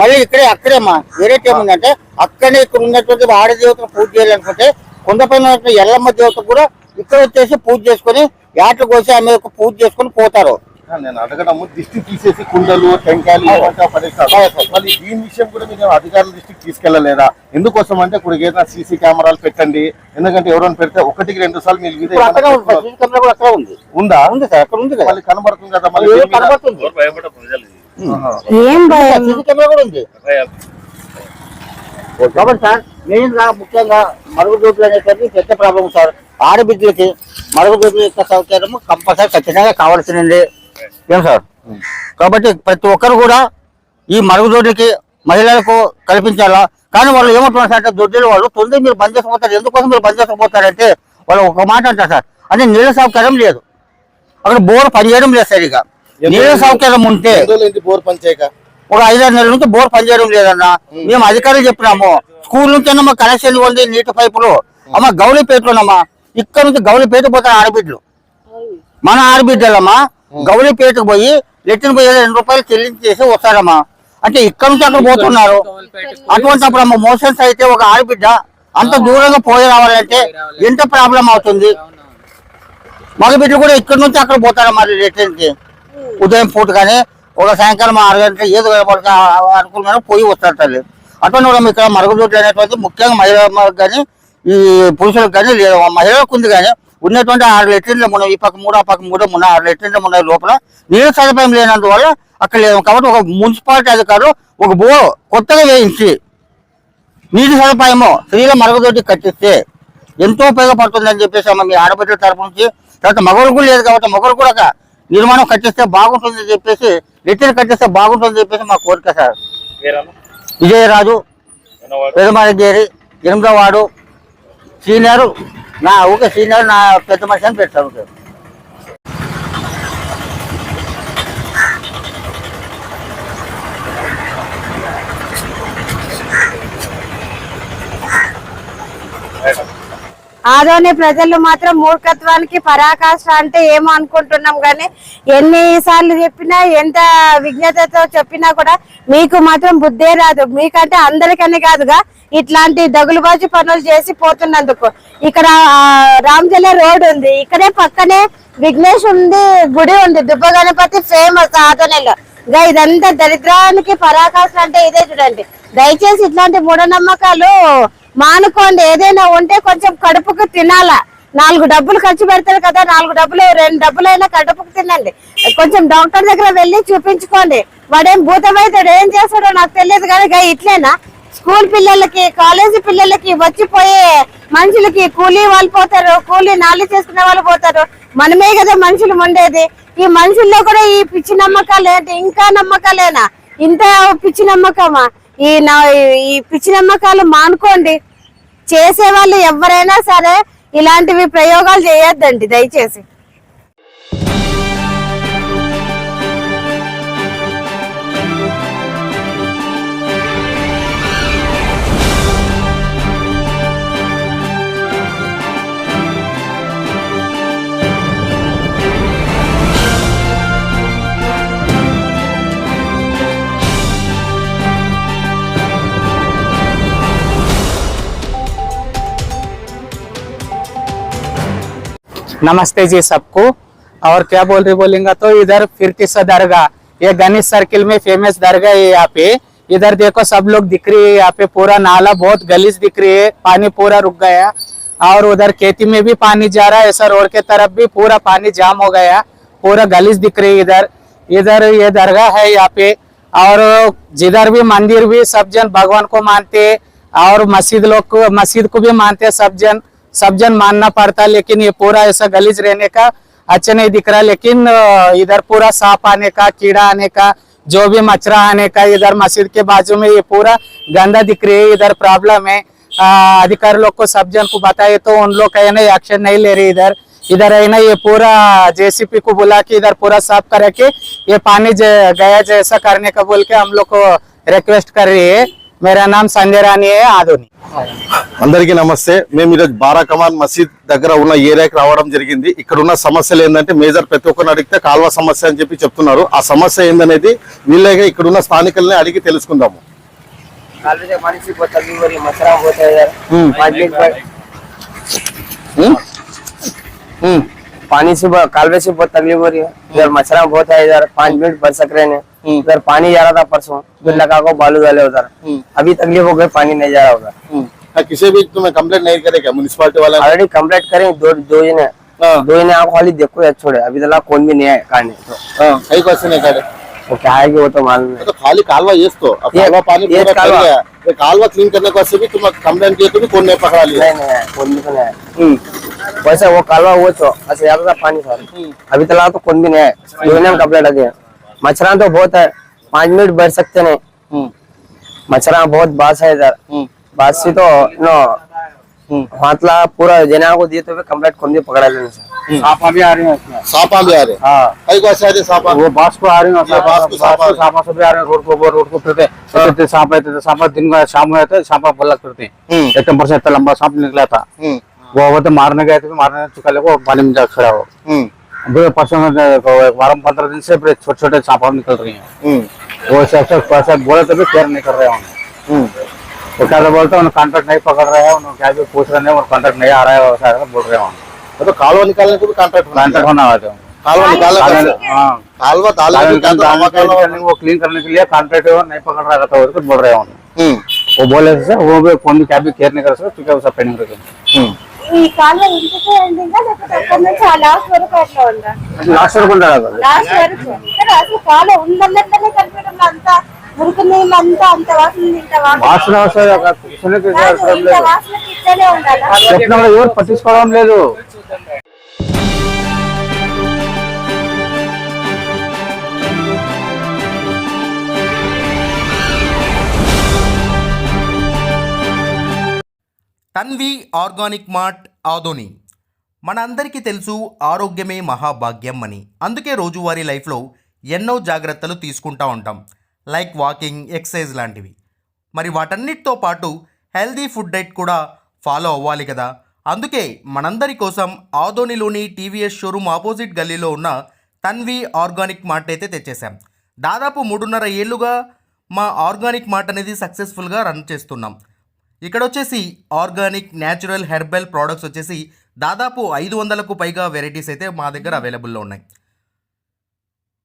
మళ్ళీ అక్కడేమ్మా వేరే ఏముందంటే అక్కడే ఇక్కడ ఉన్నటువంటి ఆడ దేవతను పూజ చేయాలనుకుంటే కొండపైన ఎల్లమ్మ దేవత కూడా ఇక్కడ వచ్చేసి పూజ చేసుకుని యాట్లు కోసి ఆమె యొక్క పూజ చేసుకుని పోతారు.
నేను అడగడము దిష్టి తీసేసి కుండలు టెంకాయలు పడేస్తారు. మళ్ళీ దీని విషయం కూడా మీరు అధికారుల దృష్టికి తీసుకెళ్లలేదా? ఎందుకోసం అంటే ఇప్పుడు ఏదైనా సీసీ కెమెరాలు పెట్టండి. ఎందుకంటే ఎవరైనా పెడితే 1-2 సార్లు మీరు ఉందా? మళ్ళీ కనబడుతుంది కదా, మళ్ళీ
కాబట్టి సార్ మెయిన్ గా ముఖ్యంగా మరుగుదొడ్లు అనేసరికి పెద్ద ప్రాబ్లం సార్. ఆడబిడ్డలకి మరుగుదొడ్ల యొక్క సౌకర్యం కంపల్సరీ ఖచ్చితంగా కావాల్సింది ఏం సార్. కాబట్టి ప్రతి ఒక్కరు కూడా ఈ మరుగుదొడ్లకి మహిళలకు కల్పించాలా. కానీ వాళ్ళు ఏమంటున్నారు సార్ అంటే దొడ్డిలో వాళ్ళు తొందర మీరు బంద్ చేసుకుపోతారు. ఎందుకోసం మీరు బంద్ చేసుకుపోతారంటే వాళ్ళు ఒక మాట అంటారు సార్, అదే నీళ్ళ సౌకర్యం లేదు, అక్కడ బోర్ పనిచేయడం లేదు సరిగా. నీళ్ళ సౌకర్యం ఉంటే
బోర్ పనిచేయక
ఒక 5-6 నెలల నుంచి బోర్ పనిచేయడం లేదన్నా. మేము అధికారులు చెప్పినాము, స్కూల్ నుంచి మాకు కనెక్షన్ ఉంది, నీటి పైపులు. అమ్మ గౌలిపేటలోనమ్మా, ఇక్కడ నుంచి గౌలిపేట పోతారు ఆడబిడ్డలు, మన ఆడబిడ్డలమ్మా. గౌలిపేటకు పోయి లెట్టిన పోయి 2 రూపాయలు చెల్లించేసి వస్తారమ్మా. అంటే ఇక్కడ నుంచి అక్కడ పోతున్నారు. అటువంటిప్పుడు అమ్మ మోషన్స్ అయితే ఒక ఆడబిడ్డ అంత దూరంగా పోయి రావాలంటే ఎంత ప్రాబ్లం అవుతుంది. మగ బిడ్డలు కూడా ఇక్కడ నుంచి అక్కడ పోతారమ్మా లెట్రిన్కి. ఉదయం పూట కానీ ఒక సాయంకాలం 6 గంటలకు ఏదో అనుకున్నారో పోయి వస్తారు తల్లి. అట్లా ఇక్కడ మరుగుదొడ్లు అనేటువంటి ముఖ్యంగా మహిళలకు కానీ ఈ పురుషులకు కానీ లేదు, మహిళలకు ఉంది కానీ ఉన్నటువంటి 6 లెట్రిన్ల ఉన్నాయి. ఈ పక్క 3 ఆ పక్క 3 ఉన్న 6 లెట్రిన్ల ఉన్నాయి. లోపల నీళ్ళ సదుపాయం లేనందువల్ల అక్కడ లేదు. కాబట్టి ఒక మున్సిపాలిటీ అధికారులు ఒక కొత్తగా వేయించి నీటి సదుపాయము స్త్రీల మరుగుదొడ్డి కట్టిస్తే ఎంతో ఉపయోగపడుతుందని చెప్పేసి మీ ఆడబిడ్డల తరపు నుంచి, తర్వాత మగవాళ్ళు కూడా లేదు కాబట్టి మగవాళ్ళు కూడా ఒక నిర్మాణం కట్టిస్తే బాగుంటుందని చెప్పేసి, లెట్రిన్ కట్టిస్తే బాగుంటుందని చెప్పేసి మా కోరిక సార్. విజయరాజు, పెదమరగేరి, 8వ వార్డు, సీనియర్ సీనియర్ నా పెద్ద మనిషి అని పెడతాను సార్.
ఆదోని ప్రజలు మాత్రం మూర్ఖత్వానికి పరాకాష్ఠ అంటే ఏమో అనుకుంటున్నాం కానీ ఎన్నిసార్లు చెప్పినా ఎంత విజ్ఞతతో చెప్పినా కూడా మీకు మాత్రం బుద్ధే రాదు. మీకంటే అందరికని కాదుగా ఇట్లాంటి దగులుబాజు పనులు చేసి పోతున్నందుకు. ఇక్కడ రామజల రోడ్ ఉంది, ఇక్కడే పక్కనే విఘ్నేష్ ఉంది, గుడి ఉంది, దుబ్బ గణపతి ఫేమస్ ఆదోనిలో. ఇదంతా దరిద్రానికి పరాకాష్ఠ అంటే ఇదే చూడండి. దయచేసి ఇట్లాంటి మూఢనమ్మకాలు మానుకోండి. ఏదైనా ఉంటే కొంచెం కడుపుకు తినాలా. 4 డబ్బులు ఖర్చు పెడతారు కదా, 4 డబ్బులు 2 డబ్బులైనా కడుపుకు తినండి. కొంచెం డాక్టర్ దగ్గర వెళ్ళి చూపించుకోండి. వాడేం భూతమైతాడు, ఏం చేస్తాడో నాకు తెలియదు కానీ ఇట్లేనా స్కూల్ పిల్లలకి, కాలేజీ పిల్లలకి, వచ్చిపోయే మనుషులకి కూలీ వాళ్ళు పోతారు, కూలీ నాలి చేసుకునే వాళ్ళు పోతారు. మనమే కదా మనుషులు ఉండేది. ఈ మనుషుల్లో కూడా ఈ పిచ్చి నమ్మకాలు ఏంటి? ఇంకా నమ్మకాలేనా? ఇంత పిచ్చి నమ్మకమా? ఈ పిచ్చి నమ్మకాలు మానుకోండి. చేసే వాళ్ళు ఎవరైనా సరే ఇలాంటివి ప్రయోగాలు చేయొద్దండి దయచేసి.
नमस्ते जी सबको। और क्या बोल रहे बोलेंगे तो इधर फिरतिसा दरगाह, ये गणेश सर्किल में फेमस दरगाह है यहाँ पे। इधर देखो सब लोग दिख रही है, यहाँ पे पूरा नाला बहुत गलीज दिख रही है, पानी पूरा रुक गया। और उधर खेती में भी पानी जा रहा है, ऐसा रोड के तरफ भी पूरा पानी जाम हो गया, पूरा गलीज दिख रही है। इधर ये दरगाह है यहाँ पे। और जिधर भी मंदिर भी सब जन भगवान को मानते, और मस्जिद को भी मानते, सब जन मानना पड़ता। लेकिन ये पूरा ऐसा गलीज रहने का अच्छा नहीं दिख रहा। लेकिन इधर पूरा सांप आने का, कीड़ा आने का, जो भी मच्छरा आने का, इधर मस्जिद के बाजू में ये पूरा गंदा दिख रही है। इधर प्रॉब्लम है। अधिकारी लोग को सब जन को बताए तो उन लोग कहीं ना एक्शन नहीं ले रहे। इधर है ना, ये पूरा जेसीपी को बुला के इधर पूरा साफ करके ये पानी गया जैसा करने का बोल के हम लोग को रिक्वेस्ट कर रही है। मेरा नाम संजय रानी है, आदोनी।
అందరికీ నమస్తే. మేము ఈరోజు బారాకమాన్ మసీద్ దగ్గర ఉన్న ఏరియాకి రావడం జరిగింది. ఇక్కడ ఉన్న సమస్యలు ఏంటంటే మేజర్ ప్రతి ఒక్కరిని అడిగితే కాల్వ సమస్య అని చెప్పి చెప్తున్నారు. ఆ సమస్య ఏందనేది వీళ్ళగా ఇక్కడ ఉన్న స్థానికుల్ని అడిగి తెలుసుకుందాము.
पानी से कालवे से बहुत तकलीफ हो रही है। इधर मच्छरा बहुत है, इधर 5 मिनट बच सक रहे हैं। इधर पानी जा रहा था परसों, फिर लगा को बालू डाले उधर, अभी तकलीफ हो गई, पानी नहीं जा रहा उधर।
किसी भी तुम्हें कंप्लेंट नहीं करे क्या म्युनिसिपालिटी वाले?
ऑलरेडी कंप्लेंट करें, दो जने आप खाली देखो या छोड़े, अभी तक कौन भी नहीं है काटने।
कई क्वेश्चन है काटे
वो क्या है कि वो तो मालूम है।
तो खाली कालवा ये तो कालवा पानी पूरा भर गया, ये कालवा क्लीन करने को भी तुम कंप्लेंट किए तो भी कौन नहीं पकड़ा लिया?
नहीं कौन भी तो नहीं है। वैसे वो कालवा वो तो ऐसे ज्यादा था पानी सर, अभी तक तो कौन भी नहीं है। दो जने कंप्लेंट लगे, मच्छरा तो बहुत है, 5 मिनट बैठ सकते नहीं। मच्छरा बहुत बास है इधर, बास से तो नो हाथला पूरा जना को दिए तो कंप्लेंट कौन भी पकड़ा लेने से।
सांपा भी आ रहे हैं,
सांपा भी आ रहे हैं।
हाँ
कई को ऐसे सांपा
वो बास को आ रहे हैं,
सांपा
सब आ रहे हैं, रोड को फिरते सांप है, सांपा दिन में शाम में रहते, सांपा पल्ला फिरते हैं। एकदम पर से इतना लंबा सांप निकला था, वो तो मारने गए थे, मारने चुका ले वो पानी में जा खड़ा हो। परसों 12-15 दिन से छोटे छोटे सांप निकल रही हैं। वो ऐसा बोले तो भी केयर नहीं कर रहे हैं। वो क्या बोलते हैं कॉन्ट्रैक्ट नहीं पकड़ रहे हैं, उन्होंने क्या भी पूछ रहे हैं, कॉन्ट्रैक्ट नहीं आ रहा है, बोल रहे हैं।
तो कालवा निकालने को भी कॉन्ट्रैक्ट
होना है,
वो क्लीन करने के लिए कॉन्ट्रैक्ट नहीं पकड़ रहा था उसको बोल रहे हैं वो बोले सर वो भी फोन कैब भी केयर नहीं कर सर क्योंकि सब पेंडिंग रखे
ఈ కాలువ ఇంటికే ఎండింగా లేకపోతే అక్కడ నుంచి ఆ లాస్ట్ వరకు అట్లా ఉందా?
लास्ट वరకు ఉండాలి
లాస్ట్ వరకు సరే, అసలు కాలువ ఉందన్నట్టుగానే కనిపించడం అంతా మురికి నీళ్ళు అంతా అంత వాసన ఇంత
వాసన వస్తుంది
వాసనకి ఇట్లనే ఉండాలా?
చెప్పినా కూడా ఎవరు పట్టించుకోవడం లేదు.
Tanvi organic mart Adoni. మనందరికీ తెలుసు ఆరోగ్యమే మహాభాగ్యం అని. అందుకే రోజువారీ లైఫ్లో ఎన్నో జాగ్రత్తలు తీసుకుంటూ ఉంటాం, లైక్ వాకింగ్, ఎక్సర్సైజ్ లాంటివి. మరి వాటన్నిటితో పాటు హెల్దీ ఫుడ్ డైట్ కూడా ఫాలో అవ్వాలి కదా. అందుకే మనందరి కోసం ఆదోనిలోని టీవీఎస్ షోరూమ్ ఆపోజిట్ గల్లీలో ఉన్న తన్వి ఆర్గానిక్ మార్ట్ అయితే తెచ్చేసాం. దాదాపు 3.5 ఏళ్ళుగా మా ఆర్గానిక్ మార్ట్ అనేది సక్సెస్ఫుల్గా రన్ చేస్తున్నాం. ఇక్కడ వచ్చేసి ఆర్గానిక్, న్యాచురల్, హెర్బల్ ప్రోడక్ట్స్ వచ్చేసి దాదాపు 500కు పైగా వెరైటీస్ అయితే మా దగ్గర అవైలబుల్లో ఉన్నాయి.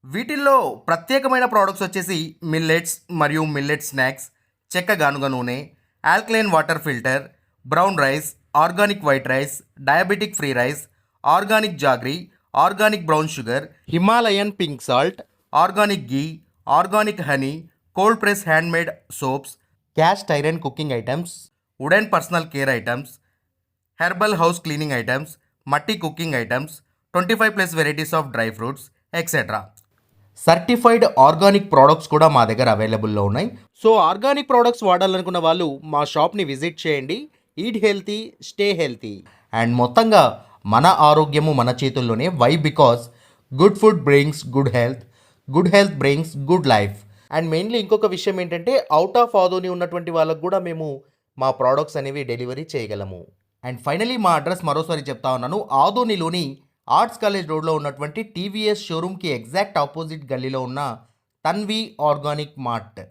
వీటిల్లో ప్రత్యేకమైన ప్రోడక్ట్స్ వచ్చేసి మిల్లెట్స్ మరియు మిల్లెట్ స్నాక్స్, చెక్క గానుగ నూనె, alkaline water filter, brown rice, organic white rice, diabetic free rice, organic jaggery, organic brown sugar, Himalayan pink salt, organic ghee, organic honey, cold press handmade soaps, cast iron cooking items, wooden personal care items, herbal house cleaning items, మట్టి cooking items, 25+ varieties of dry fruits etcetera. Certified organic products కూడా మా దగ్గర అవైలబుల్లో ఉన్నాయి. So organic products వాడాలనుకున్న వాళ్ళు మా షాప్ని visit చేయండి. Eat healthy, stay healthy. And మొత్తంగా మన ఆరోగ్యము మన చేతుల్లోనే. Why? Because good food brings good health brings good life. And mainly ఇంకొక విషయం ఏంటంటే అవుట్ ఆఫ్ ఆదోని ఉన్నటువంటి వాళ్ళకు కూడా మేము మా ప్రోడక్ట్స్ అనేవి డెలివరీ చేయగలము. అండ్ ఫైనలీ మా అడ్రస్ మరోసారి చెప్తా ఉన్నాను. ఆదోనిలోని ఆర్ట్స్ కాలేజ్ రోడ్లో ఉన్నటువంటి టీవీఎస్ షోరూమ్కి ఎగ్జాక్ట్ ఆపోజిట్ గల్లీలో ఉన్న తన్వి ఆర్గానిక్ మార్ట్.